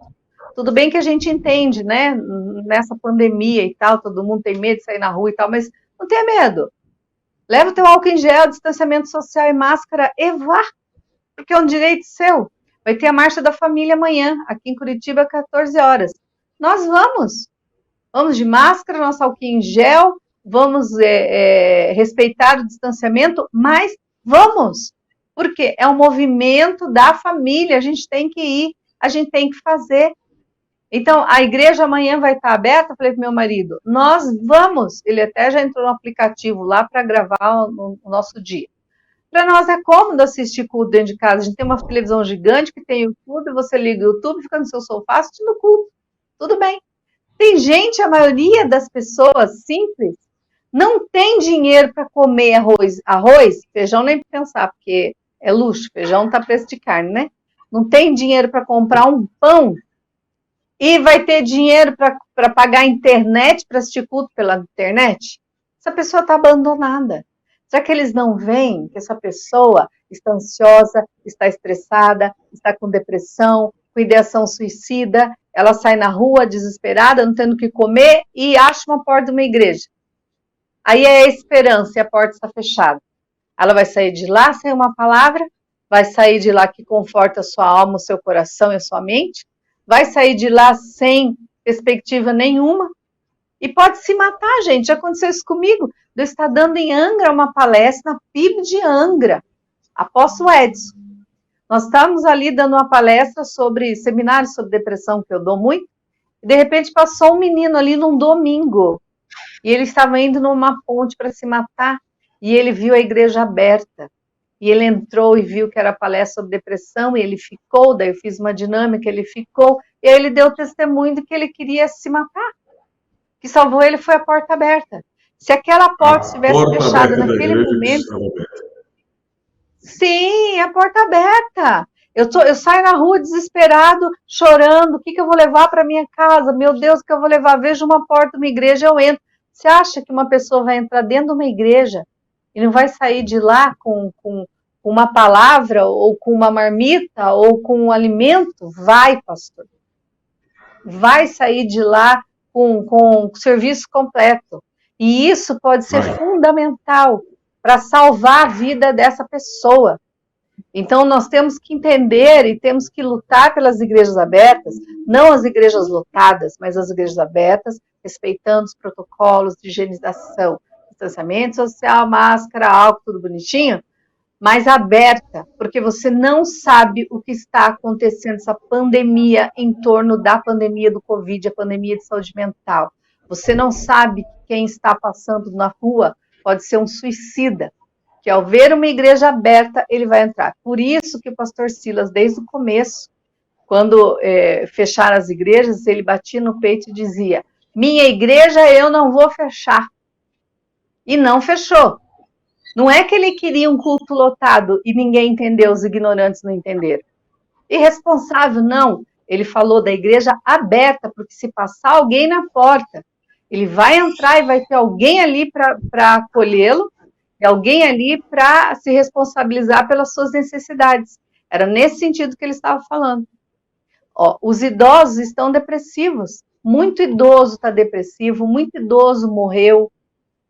Tudo bem que a gente entende, né? Nessa pandemia e tal, todo mundo tem medo de sair na rua e tal, mas não tenha medo. Leva o teu álcool em gel, distanciamento social e máscara e vá, porque é um direito seu. Vai ter a Marcha da Família amanhã, aqui em Curitiba, às 14 horas. Nós vamos. Vamos de máscara, nosso álcool em gel, vamos respeitar o distanciamento, mas vamos, porque é um movimento da família, a gente tem que ir, a gente tem que fazer. Então, a igreja amanhã vai estar aberta, eu falei para meu marido, nós vamos, ele até já entrou no aplicativo lá para gravar o nosso dia. Para nós é cômodo assistir culto dentro de casa, a gente tem uma televisão gigante que tem YouTube, você liga o YouTube, fica no seu sofá assistindo o culto, tudo bem. Tem gente, a maioria das pessoas simples, não tem dinheiro para comer arroz, feijão nem para pensar, porque é luxo, feijão tá preço de carne, né? Não tem dinheiro para comprar um pão e vai ter dinheiro para pagar a internet, para assistir culto pela internet? Essa pessoa está abandonada. Será que eles não veem que essa pessoa está ansiosa, está estressada, está com depressão, com ideação suicida, ela sai na rua desesperada, não tendo o que comer e acha uma porta de uma igreja. Aí é a esperança e a porta está fechada. Ela vai sair de lá sem uma palavra, vai sair de lá que conforta a sua alma, o seu coração e a sua mente, vai sair de lá sem perspectiva nenhuma e pode se matar, gente. Já aconteceu isso comigo. Eu estar dando em Angra uma palestra na PIB de Angra, apóstolo Edson. Nós estávamos ali dando uma palestra sobre seminários sobre depressão, que eu dou muito, e de repente passou um menino ali num domingo, e ele estava indo numa ponte para se matar, e ele viu a igreja aberta, e ele entrou e viu que era palestra sobre depressão, e ele ficou, daí eu fiz uma dinâmica, ele ficou, e aí ele deu testemunho de que ele queria se matar. O que salvou ele foi a porta aberta. Se aquela porta estivesse fechada naquele momento... Sim, a porta aberta. Eu saio na rua desesperado, chorando, o que eu vou levar para minha casa? Meu Deus, o que eu vou levar? Vejo uma porta, uma igreja, eu entro. Você acha que uma pessoa vai entrar dentro de uma igreja e não vai sair de lá com uma palavra, ou com uma marmita, ou com um alimento? Vai, pastor. Vai sair de lá com serviço completo. E isso pode ser fundamental para salvar a vida dessa pessoa. Então, nós temos que entender e temos que lutar pelas igrejas abertas, não as igrejas lotadas, mas as igrejas abertas, respeitando os protocolos de higienização, distanciamento social, máscara, álcool, tudo bonitinho, mas aberta, porque você não sabe o que está acontecendo, essa pandemia em torno da pandemia do Covid, a pandemia de saúde mental. Você não sabe que quem está passando na rua pode ser um suicida, que ao ver uma igreja aberta, ele vai entrar. Por isso que o pastor Silas, desde o começo, quando fecharam as igrejas, ele batia no peito e dizia: minha igreja eu não vou fechar. E não fechou. Não é que ele queria um culto lotado e ninguém entendeu, os ignorantes não entenderam. Irresponsável, não. Ele falou da igreja aberta, porque se passar alguém na porta, ele vai entrar e vai ter alguém ali para acolhê-lo, e alguém ali para se responsabilizar pelas suas necessidades. Era nesse sentido que ele estava falando. Ó, os idosos estão depressivos. Muito idoso está depressivo, muito idoso morreu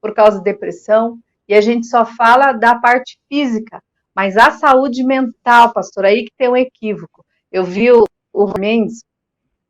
por causa de depressão. E a gente só fala da parte física, mas a saúde mental, pastor, aí que tem um equívoco. Eu vi o Mendes,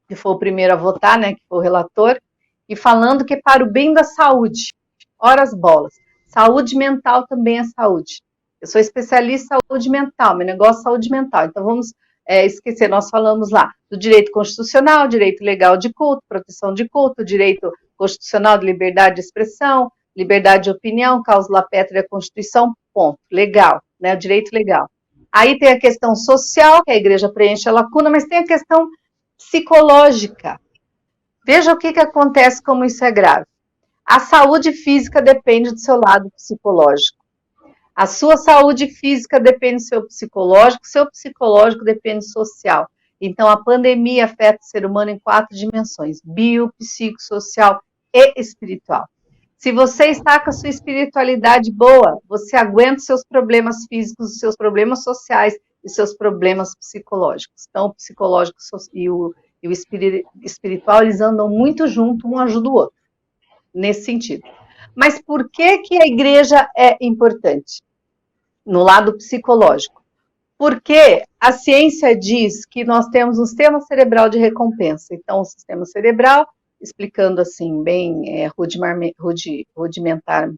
que foi o primeiro a votar, né, que foi o relator, e falando que para o bem da saúde, horas bolas, saúde mental também é saúde. Eu sou especialista em saúde mental, meu negócio é saúde mental, então vamos esquecer, nós falamos lá do direito constitucional, direito legal de culto, proteção de culto, direito constitucional de liberdade de expressão, liberdade de opinião, cláusula pétrea da Constituição, ponto, legal, né, o direito legal. Aí tem a questão social, que a igreja preenche a lacuna, mas tem a questão psicológica. Veja o que acontece, como isso é grave. A saúde física depende do seu lado psicológico. A sua saúde física depende do seu psicológico depende do social. Então, a pandemia afeta o ser humano em 4 dimensões, bio, psicossocial e espiritual. Se você está com a sua espiritualidade boa, você aguenta os seus problemas físicos, os seus problemas sociais e os seus problemas psicológicos. Então, o psicológico e o espiritual, eles andam muito junto, um ajuda o outro, nesse sentido. Mas por que a igreja é importante? No lado psicológico. Porque a ciência diz que nós temos um sistema cerebral de recompensa. Então, o sistema cerebral, explicando assim, bem rudimentar,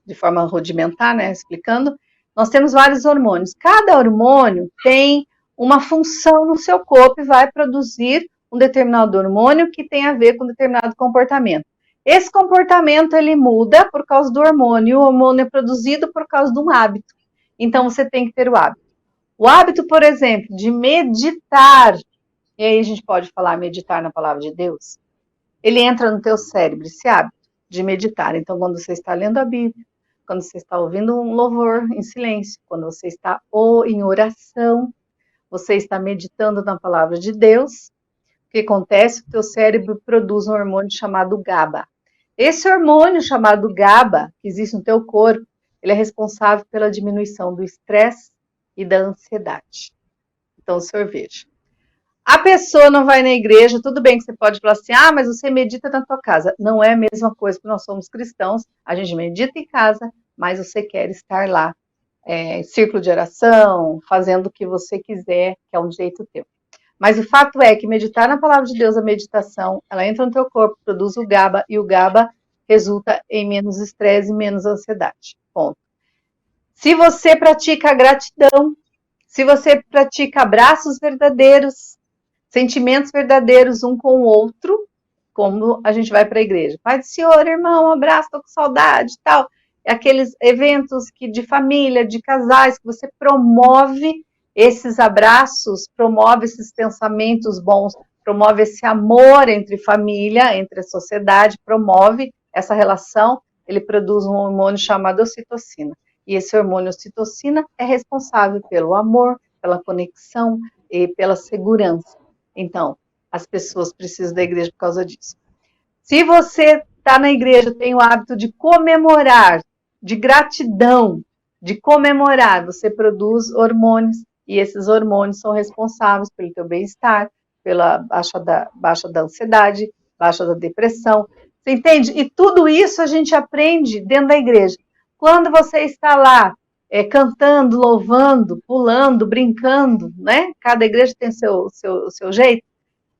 de forma rudimentar, né, explicando, nós temos vários hormônios. Cada hormônio tem uma função no seu corpo e vai produzir um determinado hormônio que tem a ver com um determinado comportamento. Esse comportamento, ele muda por causa do hormônio, o hormônio é produzido por causa de um hábito. Então, você tem que ter o hábito. O hábito, por exemplo, de meditar, e aí a gente pode falar meditar na palavra de Deus, ele entra no teu cérebro, esse hábito de meditar. Então, quando você está lendo a Bíblia, quando você está ouvindo um louvor em silêncio, quando você está em oração, você está meditando na palavra de Deus. O que acontece? O teu cérebro produz um hormônio chamado GABA. Esse hormônio chamado GABA, que existe no teu corpo, ele é responsável pela diminuição do estresse e da ansiedade. Então, o senhor veja. A pessoa não vai na igreja, tudo bem que você pode falar assim, mas você medita na tua casa. Não é a mesma coisa, porque nós somos cristãos, a gente medita em casa, mas você quer estar lá, em círculo de oração, fazendo o que você quiser, que é um jeito teu. Mas o fato é que meditar na palavra de Deus, a meditação, ela entra no teu corpo, produz o GABA, e o GABA resulta em menos estresse e menos ansiedade. Ponto. Se você pratica a gratidão, se você pratica abraços verdadeiros, sentimentos verdadeiros um com o outro, como a gente vai para a igreja. Pai do Senhor, irmão, um abraço, tô com saudade e tal. Aqueles eventos de família, de casais, que você promove esses abraços, promove esses pensamentos bons, promove esse amor entre família, entre a sociedade, promove essa relação, ele produz um hormônio chamado ocitocina. E esse hormônio ocitocina é responsável pelo amor, pela conexão e pela segurança. Então, as pessoas precisam da igreja por causa disso. Se você está na igreja, tem o hábito de comemorar, de gratidão, de comemorar, você produz hormônios, e esses hormônios são responsáveis pelo teu bem-estar, pela baixa da ansiedade, baixa da depressão. Você entende? E tudo isso a gente aprende dentro da igreja. Quando você está lá, cantando, louvando, pulando, brincando, né? Cada igreja tem o seu jeito.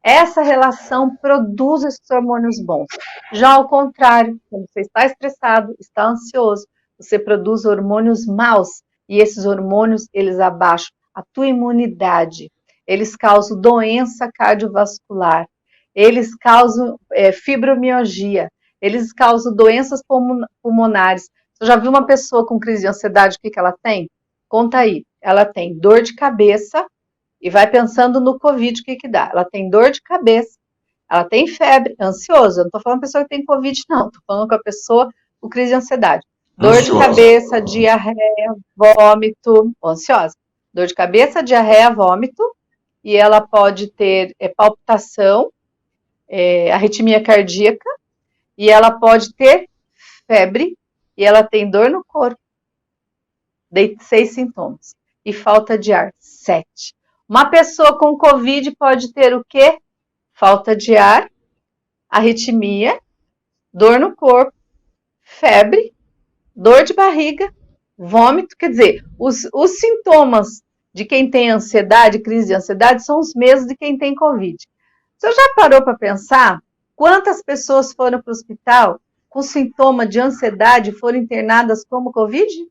Essa relação produz esses hormônios bons. Já ao contrário, quando você está estressado, está ansioso, você produz hormônios maus. E esses hormônios, eles abaixam a tua imunidade. Eles causam doença cardiovascular. Eles causam fibromialgia. Eles causam doenças pulmonares. Você já viu uma pessoa com crise de ansiedade, o que ela tem? Conta aí. Ela tem dor de cabeça e vai pensando no Covid, o que dá? Ela tem dor de cabeça, ela tem febre, ansiosa. Eu não estou falando com a pessoa que tem Covid, não. Estou falando com a pessoa com crise de ansiedade. Dor de cabeça, diarreia, vômito, ansiosa. Dor de cabeça, diarreia, vômito. E ela pode ter palpitação, arritmia cardíaca. E ela pode ter febre. E ela tem dor no corpo. Dei 6 sintomas. E falta de ar, 7. Uma pessoa com Covid pode ter o quê? Falta de ar, arritmia, dor no corpo, febre, dor de barriga, vômito. Quer dizer, os sintomas de quem tem ansiedade, crise de ansiedade, são os mesmos de quem tem Covid. Você já parou para pensar quantas pessoas foram para o hospital com sintoma de ansiedade e foram internadas como Covid?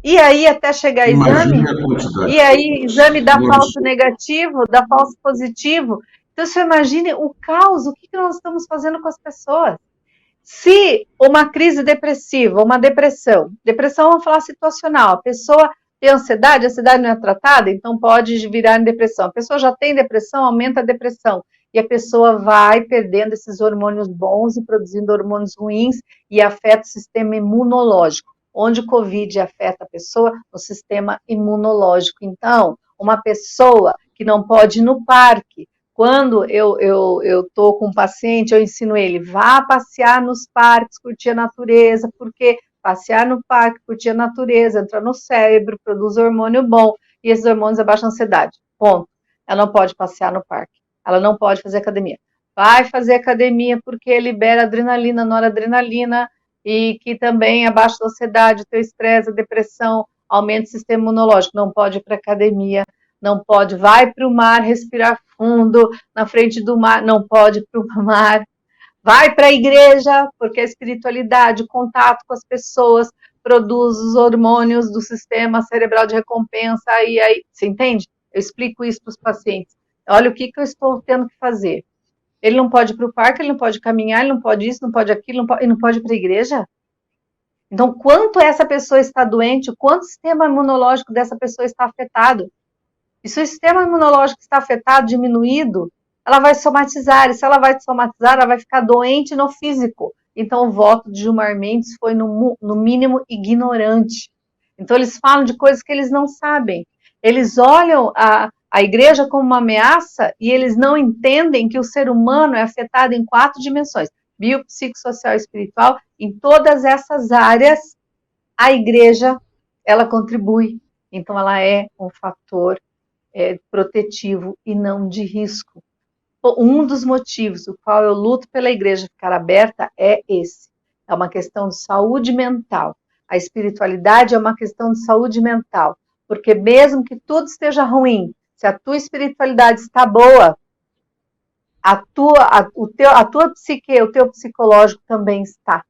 E aí, até chegar exame, e aí exame dá falso negativo, dá falso positivo. Então, você imagine o caos, o que nós estamos fazendo com as pessoas. Se uma crise depressiva, uma depressão, vamos falar situacional, a pessoa tem ansiedade, a ansiedade não é tratada, então pode virar em depressão. A pessoa já tem depressão, aumenta a depressão. E a pessoa vai perdendo esses hormônios bons e produzindo hormônios ruins e afeta o sistema imunológico. Onde o Covid afeta a pessoa? No sistema imunológico. Então, uma pessoa que não pode ir no parque, quando eu estou com um paciente, eu ensino ele, vá passear nos parques, curtir a natureza, porque passear no parque, curtir a natureza, entra no cérebro, produz hormônio bom, e esses hormônios abaixam a ansiedade. Ponto. Ela não pode passear no parque, ela não pode fazer academia. Vai fazer academia porque libera adrenalina, noradrenalina, e que também abaixa a ansiedade, o teu estresse, a depressão, aumenta o sistema imunológico. Não pode ir para academia, não pode, vai para o mar, respirar fundo, na frente do mar, não pode ir para o mar. Vai para a igreja, porque a espiritualidade, o contato com as pessoas, produz os hormônios do sistema cerebral de recompensa, e aí, você entende? Eu explico isso para os pacientes. Olha o que eu estou tendo que fazer. Ele não pode ir para o parque, ele não pode caminhar, ele não pode isso, não pode aquilo, ele não pode ir para a igreja. Então, quanto essa pessoa está doente, o quanto o sistema imunológico dessa pessoa está afetado. E se o sistema imunológico está afetado, diminuído, ela vai somatizar. E se ela vai somatizar, ela vai ficar doente no físico. Então o voto de Gilmar Mendes foi, no mínimo, ignorante. Então eles falam de coisas que eles não sabem. Eles olham a igreja como uma ameaça e eles não entendem que o ser humano é afetado em 4 dimensões: bio, psicossocial e espiritual. Em todas essas áreas, a igreja, ela contribui. Então ela é um fator protetivo e não de risco. Um dos motivos o qual eu luto pela igreja ficar aberta é esse. É uma questão de saúde mental. A espiritualidade é uma questão de saúde mental. Porque mesmo que tudo esteja ruim, se a tua espiritualidade está boa, a tua psique, o teu psicológico também está.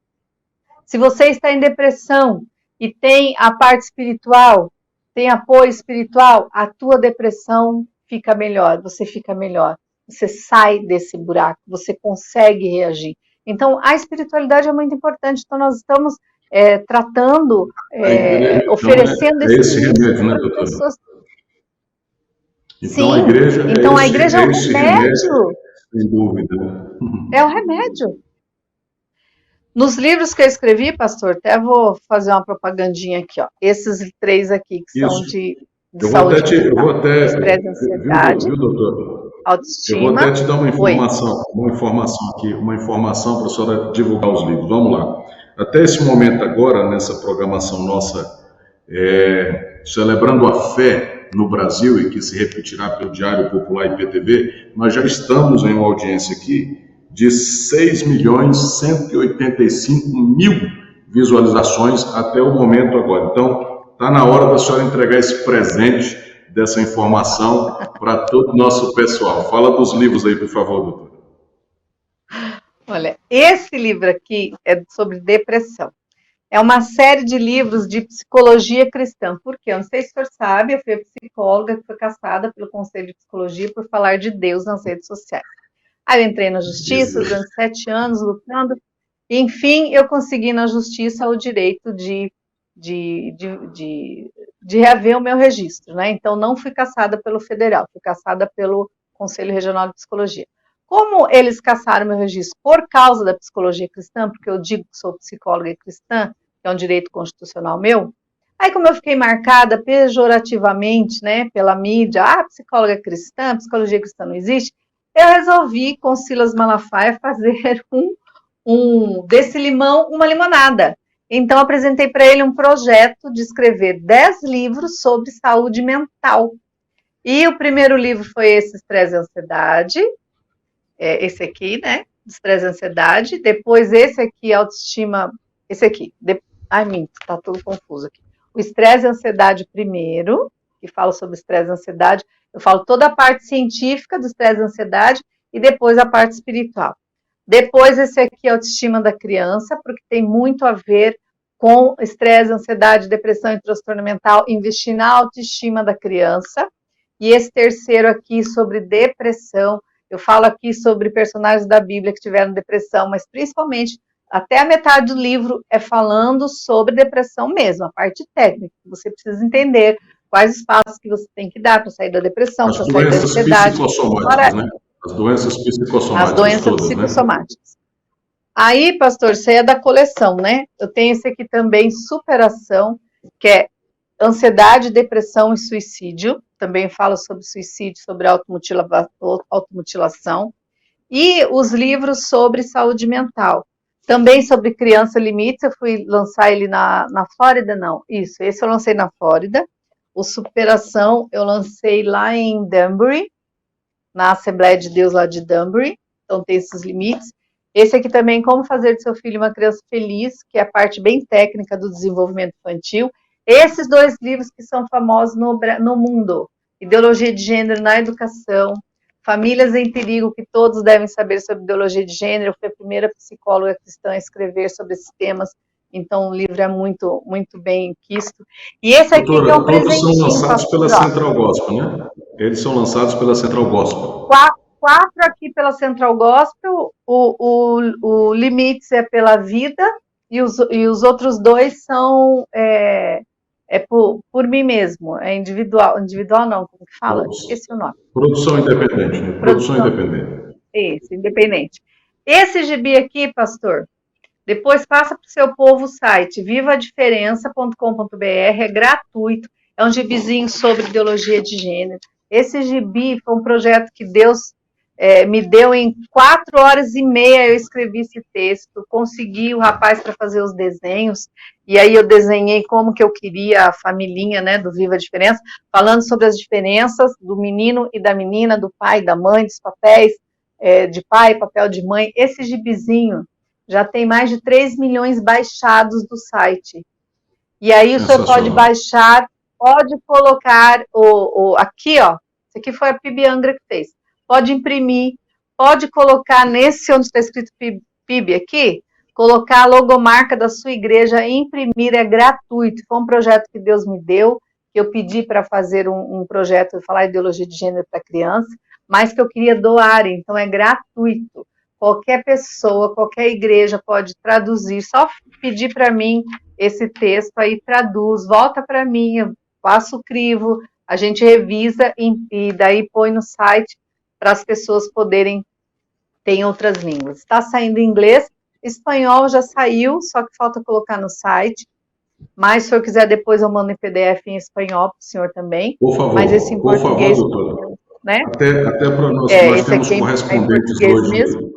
Se você está em depressão e tem a parte espiritual, tem apoio espiritual, a tua depressão fica melhor, você fica melhor. Você sai desse buraco, você consegue reagir. Então, a espiritualidade é muito importante. Então, nós estamos tratando, oferecendo esse remédio, né, doutora? Pessoas. Então, sim, a igreja então a igreja é o remédio. Sem dúvida. É o remédio. Nos livros que eu escrevi, pastor, até vou fazer uma propagandinha aqui, ó. Esses 3 aqui, que são de saúde mental, estresse, ansiedade, viu, doutor? autoestima. Eu vou até te dar uma informação aqui, uma informação para a senhora divulgar os livros. Vamos lá. Até esse momento agora, nessa programação nossa, celebrando a fé no Brasil, e que se repetirá pelo Diário Popular e PTV, nós já estamos em uma audiência aqui de 6.185.000 visualizações até o momento agora. Então, está na hora da senhora entregar esse presente dessa informação para todo o nosso pessoal. Fala dos livros aí, por favor, doutora. Olha, esse livro aqui é sobre depressão. É uma série de livros de psicologia cristã. Por quê? Eu não sei se o senhor sabe, eu fui psicóloga que foi caçada pelo Conselho de Psicologia por falar de Deus nas redes sociais. Aí eu entrei na justiça durante 7 anos lutando. E, enfim, eu consegui na justiça o direito de reaver o meu registro, né? Então, não fui caçada pelo federal, fui caçada pelo Conselho Regional de Psicologia. Como eles caçaram meu registro por causa da psicologia cristã, porque eu digo que sou psicóloga cristã, que é um direito constitucional meu, aí como eu fiquei marcada pejorativamente, né, pela mídia, psicóloga cristã, psicologia cristã não existe, eu resolvi, com Silas Malafaia, fazer desse limão uma limonada. Então, apresentei para ele um projeto de escrever 10 livros sobre saúde mental. E o primeiro livro foi esse, Estresse e Ansiedade, esse aqui, né, Estresse e Ansiedade. Depois esse aqui, Autoestima, esse aqui. Minto, tá tudo confuso aqui. O Estresse e Ansiedade primeiro, que fala sobre estresse e ansiedade. Eu falo toda a parte científica do estresse e ansiedade e depois a parte espiritual. Depois esse aqui, Autoestima da Criança, porque tem muito a ver com estresse, ansiedade, depressão e transtorno mental, investir na autoestima da criança. E esse terceiro aqui sobre depressão, eu falo aqui sobre personagens da Bíblia que tiveram depressão, mas principalmente, até a metade do livro é falando sobre depressão mesmo, a parte técnica. Você precisa entender quais os passos que você tem que dar para sair da depressão, para sair da ansiedade. Né? As doenças psicossomáticas. As doenças todas, psicossomáticas. Né? Aí, pastor, isso aí é da coleção, né? Eu tenho esse aqui também, Superação, que é Ansiedade, Depressão e Suicídio. Também fala sobre suicídio, sobre automutilação. E os livros sobre saúde mental. Também sobre Criança Limites, eu fui lançar ele na Flórida, não. Isso, esse eu lancei na Flórida. O Superação eu lancei lá em Danbury, na Assembleia de Deus lá de Danbury. Então tem esses limites. Esse aqui também, Como Fazer de Seu Filho uma Criança Feliz, que é a parte bem técnica do desenvolvimento infantil. Esses 2 livros que são famosos no mundo. Ideologia de Gênero na Educação, Famílias em Perigo, que todos devem saber sobre ideologia de gênero. Eu fui a primeira psicóloga cristã a escrever sobre esses temas, então o livro é muito, muito bem quisto. E esse aqui, doutora, que é um presentinho. Todos são lançados pela Central Gospel, né? Eles são lançados pela Central Gospel. 4 aqui pela Central Gospel, o Limites é pela Vida, e os outros 2 são por mim mesmo, é individual não, como que fala? Esqueci o nome. Produção independente, né? Produção independente. Isso, independente. Esse gibi aqui, pastor, Depois passa para o seu povo o site vivadiferença.com.br, é gratuito, é um gibizinho sobre ideologia de gênero. Esse gibi foi um projeto que Deus me deu em 4 horas e meia, eu escrevi esse texto, consegui o rapaz para fazer os desenhos, e aí eu desenhei como que eu queria a familhinha, né, do Viva a Diferença, falando sobre as diferenças do menino e da menina, do pai e da mãe, dos papéis de pai, papel de mãe. Esse gibizinho já tem mais de 3 milhões baixados do site. E aí o senhor pode baixar, pode colocar aqui, ó, isso aqui foi a PIB Angra que fez. Pode imprimir, pode colocar nesse onde está escrito PIB aqui, colocar a logomarca da sua igreja e imprimir, é gratuito. Foi um projeto que Deus me deu, que eu pedi para fazer um projeto de falar ideologia de gênero para criança, mas que eu queria doar, então é gratuito. Qualquer pessoa, qualquer igreja pode traduzir, só pedir para mim esse texto aí, traduz, volta para mim, eu faço o crivo, a gente revisa e daí põe no site para as pessoas poderem ter em outras línguas. Está saindo em inglês, espanhol já saiu, só que falta colocar no site, mas se o senhor quiser depois eu mando em PDF em espanhol para o senhor também. Por favor, mas esse em português, por favor, doutora. Né? Até para nós, nós temos correspondentes hoje. Mesmo?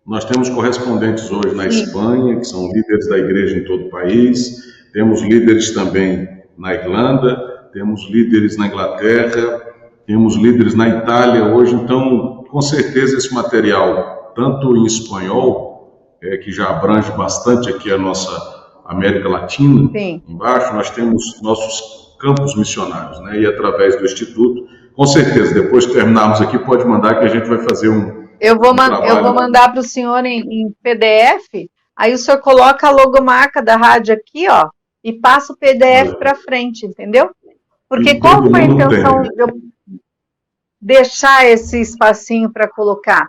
Nós temos correspondentes hoje na Espanha, que são líderes da igreja em todo o país, temos líderes também na Irlanda, temos líderes na Inglaterra, temos líderes na Itália hoje, então, com certeza, esse material, tanto em espanhol, que já abrange bastante aqui a nossa América Latina, Sim. Embaixo nós temos nossos campos missionários, né? E através do Instituto, com certeza, depois que terminarmos aqui, pode mandar que a gente vai fazer Eu vou mandar para o senhor em PDF, aí o senhor coloca a logomarca da rádio aqui, ó, e passa o PDF para frente, entendeu? Porque qual foi a intenção de eu deixar esse espacinho para colocar?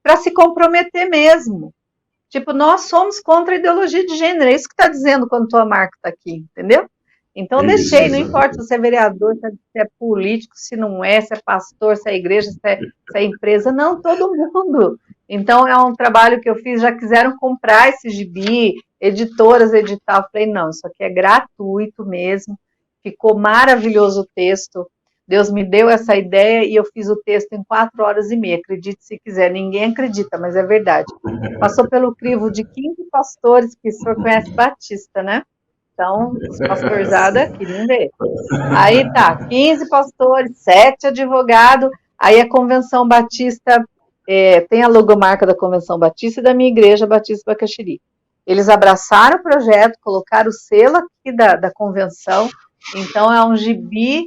Para se comprometer mesmo. Tipo, nós somos contra a ideologia de gênero, é isso que está dizendo quando tua marca está aqui, entendeu? Então, deixei, não importa se você é vereador, se é político, se não é, se é pastor, se é igreja, se é empresa, não, todo mundo. Então, é um trabalho que eu fiz, já quiseram comprar esse gibi, editoras editar, eu falei, não, isso aqui é gratuito mesmo, ficou maravilhoso o texto, Deus me deu essa ideia e eu fiz o texto em 4 horas e meia, acredite se quiser, ninguém acredita, mas é verdade. Passou pelo crivo de 15 pastores, que o senhor conhece Batista, né? Então, os pastorzada queriam ver. Aí tá, 15 pastores, 7 advogados, aí a Convenção Batista, tem a logomarca da Convenção Batista e da minha igreja, Batista Bacaxiri. Eles abraçaram o projeto, colocaram o selo aqui da convenção, então é um gibi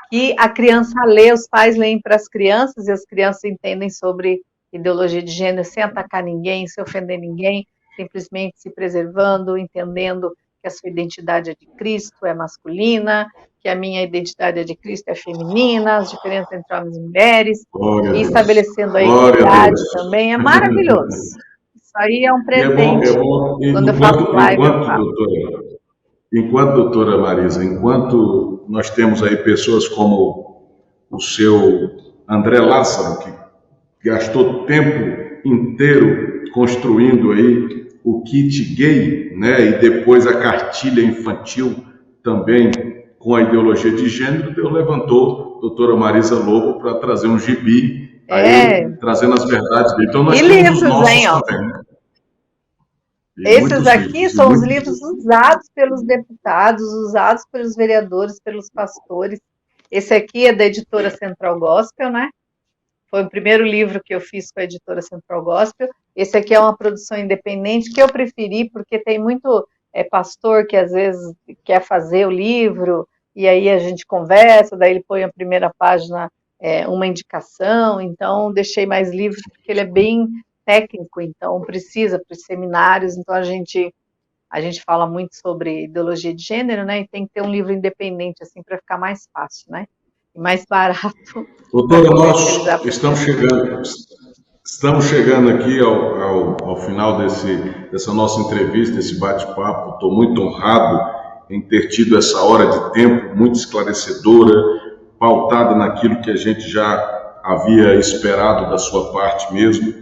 que a criança lê, os pais leem para as crianças e as crianças entendem sobre ideologia de gênero sem atacar ninguém, sem ofender ninguém, simplesmente se preservando, entendendo que a sua identidade é de Cristo, é masculina, que a minha identidade é de Cristo, é feminina, as diferenças entre homens e mulheres, e estabelecendo a equidade também, é maravilhoso. Isso aí é um presente. É bom. Quando eu faço live, eu falo. Enquanto, doutora Marisa, enquanto nós temos aí pessoas como o seu André Lázaro, que gastou tempo inteiro construindo aí o kit gay, né, e depois a cartilha infantil também com a ideologia de gênero, Deus levantou a doutora Marisa Lobo para trazer um gibi, aí, trazendo as verdades dele. Então nós temos os nossos também, né? Esses aqui são os livros usados pelos deputados, usados pelos vereadores, pelos pastores. Esse aqui é da editora Central Gospel, né? Foi o primeiro livro que eu fiz com a editora Central Gospel. Esse aqui é uma produção independente que eu preferi, porque tem muito pastor que às vezes quer fazer o livro, e aí a gente conversa, daí ele põe a primeira página, uma indicação, então deixei mais livros, porque ele é bem técnico, então precisa para os seminários, então a gente fala muito sobre ideologia de gênero, né, e tem que ter um livro independente, assim, para ficar mais fácil, né, e mais barato. Doutora, nós estamos chegando aqui ao final dessa nossa entrevista, desse bate-papo. Estou muito honrado em ter tido essa hora de tempo muito esclarecedora, pautada naquilo que a gente já havia esperado da sua parte mesmo.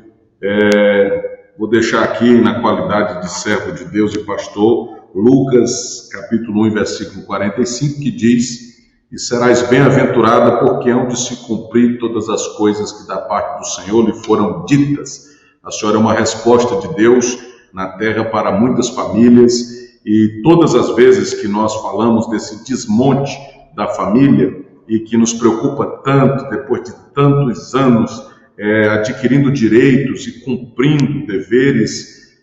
vou deixar aqui na qualidade de servo de Deus e pastor, Lucas, capítulo 1, versículo 45, que diz: e serás bem-aventurada, porque hão de se cumprir todas as coisas que da parte do Senhor lhe foram ditas. A senhora é uma resposta de Deus na terra para muitas famílias, e todas as vezes que nós falamos desse desmonte da família, e que nos preocupa tanto, depois de tantos anos, adquirindo direitos e cumprindo deveres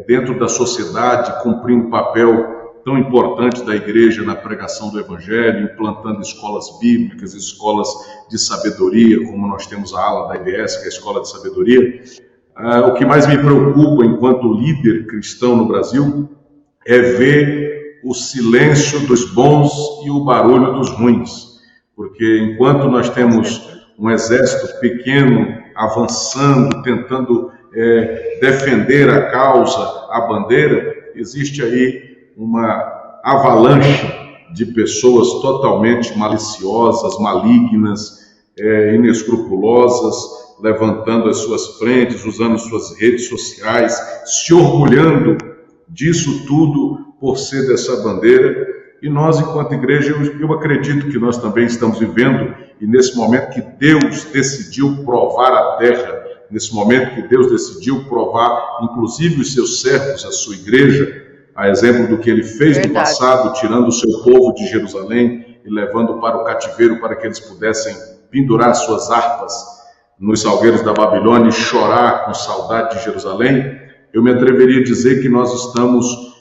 dentro da sociedade, cumprindo papel tão importante da igreja na pregação do Evangelho, implantando escolas bíblicas, escolas de sabedoria, como nós temos a ala da IBS, que é a Escola de Sabedoria. O que mais me preocupa enquanto líder cristão no Brasil é ver o silêncio dos bons e o barulho dos ruins, porque enquanto nós temos um exército pequeno avançando, tentando defender a causa, a bandeira, existe aí uma avalanche de pessoas totalmente maliciosas, malignas, inescrupulosas, levantando as suas frentes, usando suas redes sociais, se orgulhando disso tudo por ser dessa bandeira. E nós, enquanto igreja, eu acredito que nós também estamos vivendo, e nesse momento que Deus decidiu provar a terra, nesse momento que Deus decidiu provar, inclusive os seus servos, a sua igreja, a exemplo do que ele fez no passado, tirando o seu povo de Jerusalém e levando para o cativeiro para que eles pudessem pendurar suas harpas nos salgueiros da Babilônia e chorar com saudade de Jerusalém, eu me atreveria a dizer que nós estamos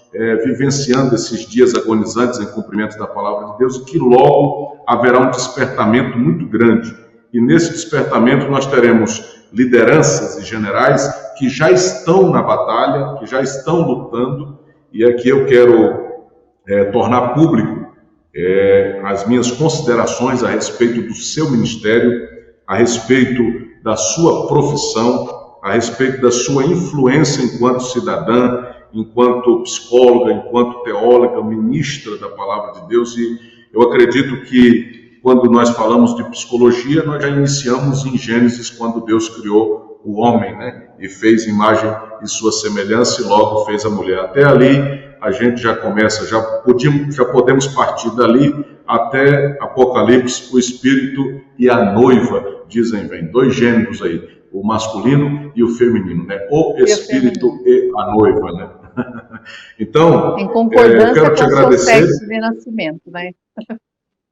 vivenciando esses dias agonizantes em cumprimento da palavra de Deus e que logo haverá um despertamento muito grande. E nesse despertamento nós teremos lideranças e generais que já estão na batalha, que já estão lutando. E aqui eu quero tornar público as minhas considerações a respeito do seu ministério, a respeito da sua profissão, a respeito da sua influência enquanto cidadã, enquanto psicóloga, enquanto teóloga, ministra da palavra de Deus. E eu acredito que quando nós falamos de psicologia, nós já iniciamos em Gênesis, quando Deus criou o homem, né? E fez imagem e sua semelhança e logo fez a mulher. Até ali a gente já começa, já podemos partir dali até Apocalipse, o Espírito e a noiva, dizem, vem, dois gêneros aí, o masculino e o feminino, né? O Espírito e a noiva, né? Então, em concordância eu quero te agradecer. Com o sexo de nascimento, né?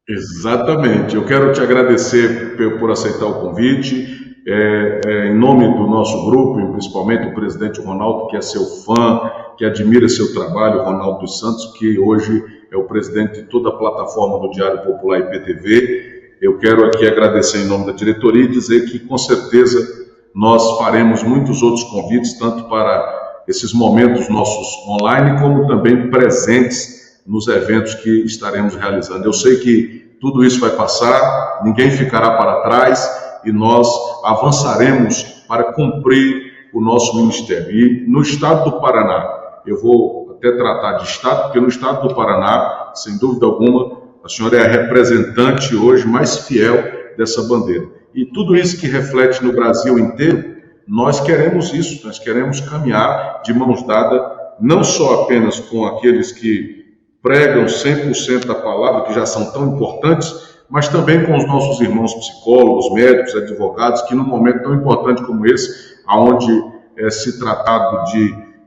Exatamente, eu quero te agradecer por aceitar o convite. Em nome do nosso grupo, principalmente o presidente Ronaldo, que é seu fã, que admira seu trabalho, Ronaldo dos Santos, que hoje é o presidente de toda a plataforma do Diário Popular IPTV. Eu quero aqui agradecer em nome da diretoria e dizer que, com certeza, nós faremos muitos outros convites, tanto para esses momentos nossos online, como também presentes nos eventos que estaremos realizando. Eu sei que tudo isso vai passar, ninguém ficará para trás, e nós avançaremos para cumprir o nosso ministério. E no estado do Paraná, eu vou até tratar de estado, porque no estado do Paraná, sem dúvida alguma, a senhora é a representante hoje mais fiel dessa bandeira. E tudo isso que reflete no Brasil inteiro, nós queremos isso, nós queremos caminhar de mãos dadas, não só apenas com aqueles que pregam 100% a palavra, que já são tão importantes, mas também com os nossos irmãos psicólogos, médicos, advogados, que num momento tão importante como esse, onde se tratado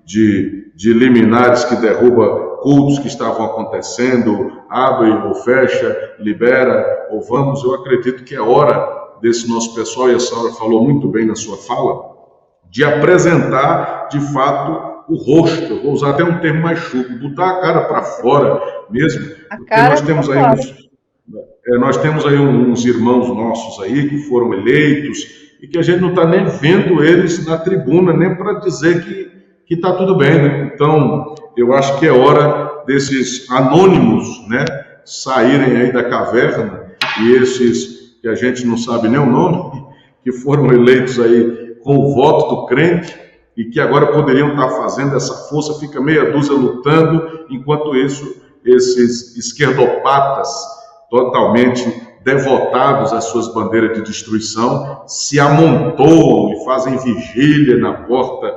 de liminares que derruba cultos que estavam acontecendo, abre ou fecha, libera ou vamos, eu acredito que é hora desse nosso pessoal, e a senhora falou muito bem na sua fala, de apresentar de fato o rosto, eu vou usar até um termo mais chulo, botar a cara para fora mesmo, porque nós temos aí uns irmãos nossos aí que foram eleitos e que a gente não está nem vendo eles na tribuna, nem para dizer que está tudo bem, né? Então, eu acho que é hora desses anônimos, né, saírem aí da caverna, e esses que a gente não sabe nem o nome, que foram eleitos aí com o voto do crente e que agora poderiam estar fazendo essa força, fica meia dúzia lutando, enquanto isso, esses esquerdopatas totalmente devotados às suas bandeiras de destruição, se amontoam e fazem vigília na porta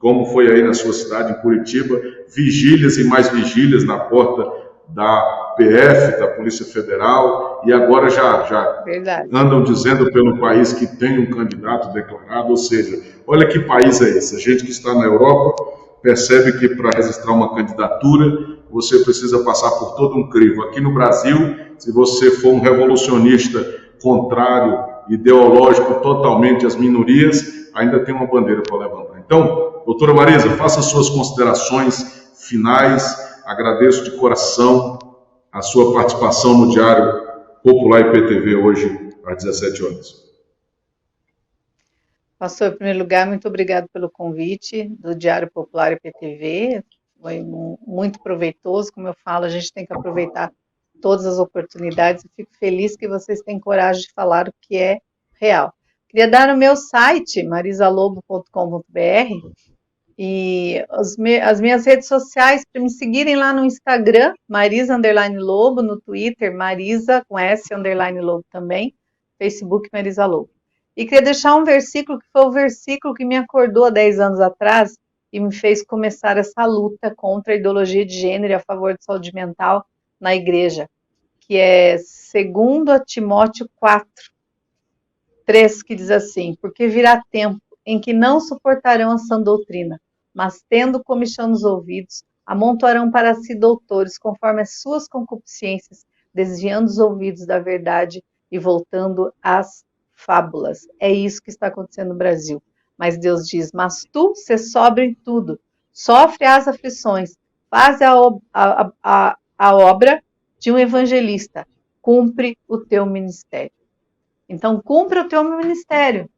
como foi aí na sua cidade, em Curitiba, vigílias e mais vigílias na porta da PF, da Polícia Federal, e agora já andam dizendo pelo país que tem um candidato declarado, ou seja, olha que país é esse. A gente que está na Europa percebe que para registrar uma candidatura você precisa passar por todo um crivo. Aqui no Brasil, se você for um revolucionista contrário, ideológico totalmente às minorias, ainda tem uma bandeira para levantar. Então, doutora Marisa, faça suas considerações finais. Agradeço de coração a sua participação no Diário Popular IPTV hoje, às 17 horas. Pastor, em primeiro lugar, muito obrigado pelo convite do Diário Popular IPTV. Foi muito proveitoso, como eu falo, a gente tem que aproveitar todas as oportunidades. Eu fico feliz que vocês têm coragem de falar o que é real. Queria dar o meu site, marisalobo.com.br, e as minhas redes sociais, para me seguirem lá no Instagram, Marisa_Lobo, no Twitter, Marisa, com S_Lobo também, Facebook, Marisa Lobo. E queria deixar um versículo, que foi o versículo que me acordou há 10 anos atrás e me fez começar essa luta contra a ideologia de gênero e a favor de saúde mental na igreja, que é 2 Timóteo 4:3, que diz assim: porque virá tempo em que não suportarão a sã doutrina, mas tendo comichão nos ouvidos, amontoarão para si doutores, conforme as suas concupiscências, desviando os ouvidos da verdade e voltando às fábulas. É isso que está acontecendo no Brasil. Mas Deus diz: mas tu, sê sóbrio em tudo, sofre as aflições, faz a obra de um evangelista, cumpre o teu ministério. Então, cumpre o teu ministério.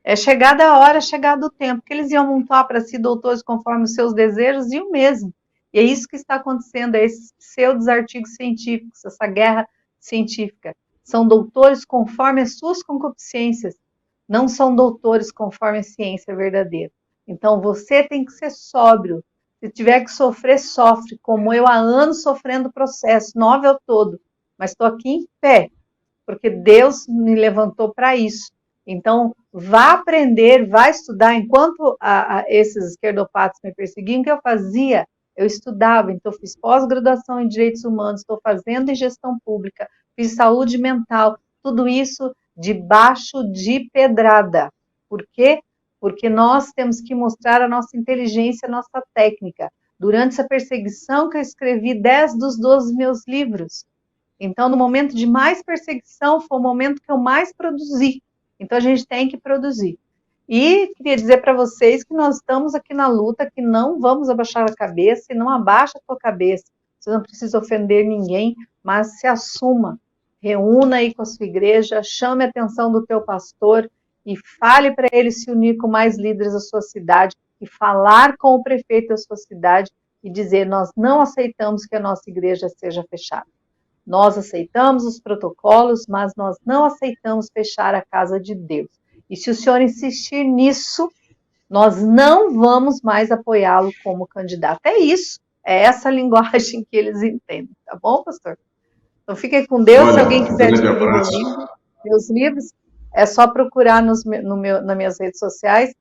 É chegada a hora, chegado o tempo, que eles iam montar para si doutores conforme os seus desejos, e o mesmo. E é isso que está acontecendo, é esses pseudos artigos científicos, essa guerra científica. São doutores conforme as suas concupiscências, não são doutores conforme a ciência verdadeira. Então, você tem que ser sóbrio. Se tiver que sofrer, sofre, como eu há anos sofrendo o processo, 9 ao todo. Mas estou aqui em pé, porque Deus me levantou para isso. Então, vá aprender, vá estudar. Enquanto esses esquerdopatas me perseguiam, o que eu fazia? Eu estudava. Então, fiz pós-graduação em Direitos Humanos, estou fazendo em Gestão Pública, fiz Saúde Mental, tudo isso debaixo de pedrada. Por quê? Porque nós temos que mostrar a nossa inteligência, a nossa técnica. Durante essa perseguição que eu escrevi 10 dos 12 meus livros. Então, no momento de mais perseguição, foi o momento que eu mais produzi. Então, a gente tem que produzir. E queria dizer para vocês que nós estamos aqui na luta, que não vamos abaixar a cabeça, e não abaixa a tua cabeça. Você não precisa ofender ninguém, mas se assuma. Reúna aí com a sua igreja, chame a atenção do teu pastor e fale para ele se unir com mais líderes da sua cidade e falar com o prefeito da sua cidade e dizer: nós não aceitamos que a nossa igreja seja fechada. Nós aceitamos os protocolos, mas nós não aceitamos fechar a casa de Deus. E se o senhor insistir nisso, nós não vamos mais apoiá-lo como candidato. É isso, é essa linguagem que eles entendem, tá bom, pastor? Então fiquem com Deus. Olha, se alguém quiser adquirir meus livros, é só procurar nas minhas redes sociais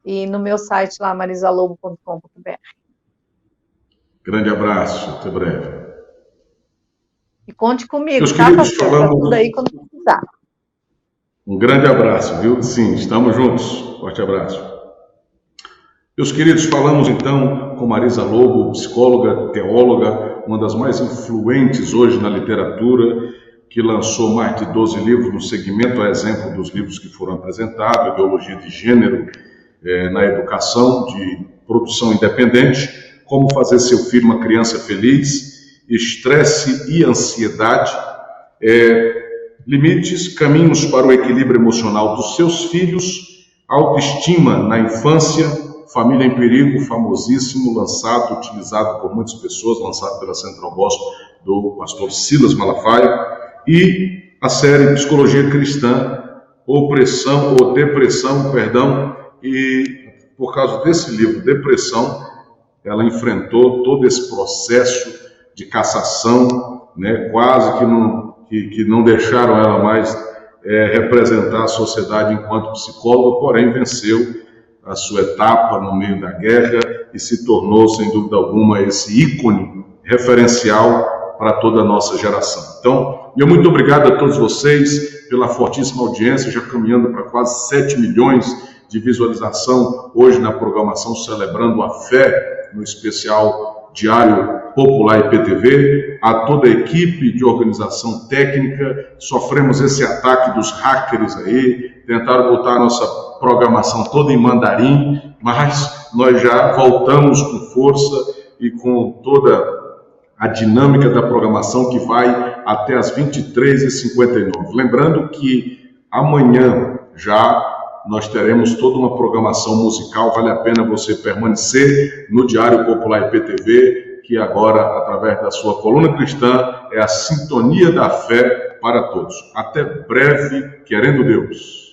e no meu site lá, marisalobo.com.br. Grande abraço, até breve. E conte comigo, Meus tá, queridos, pastor? Tá tudo aí quando precisar. Um grande abraço, viu? Sim, estamos juntos. Forte abraço. Meus queridos, falamos então com Marisa Lobo, psicóloga, teóloga, uma das mais influentes hoje na literatura, que lançou mais de 12 livros no segmento, a exemplo dos livros que foram apresentados: Ideologia de Gênero na Educação, de produção independente, Como Fazer Seu Filho uma Criança Feliz, Estresse e Ansiedade, Limites, Caminhos para o Equilíbrio Emocional dos Seus Filhos, Autoestima na Infância, Família em Perigo, famosíssimo, lançado, utilizado por muitas pessoas, lançado pela Central Gospel do pastor Silas Malafaia, e a série Psicologia Cristã, Depressão, e por causa desse livro, Depressão, ela enfrentou todo esse processo de cassação, né, quase que não deixaram ela mais representar a sociedade enquanto psicóloga, porém venceu a sua etapa no meio da guerra e se tornou, sem dúvida alguma, esse ícone referencial para toda a nossa geração. Então, meu muito obrigado a todos vocês pela fortíssima audiência, já caminhando para quase 7 milhões de visualização hoje na programação Celebrando a Fé, no especial Diário Popular IPTV, a toda a equipe de organização técnica. Sofremos esse ataque dos hackers aí, tentaram botar a nossa programação toda em mandarim, mas nós já voltamos com força e com toda a dinâmica da programação que vai até as 23h59. Lembrando que amanhã já nós teremos toda uma programação musical, vale a pena você permanecer no Diário Popular IPTV, que agora, através da sua coluna cristã, é a sintonia da fé para todos. Até breve, querendo Deus.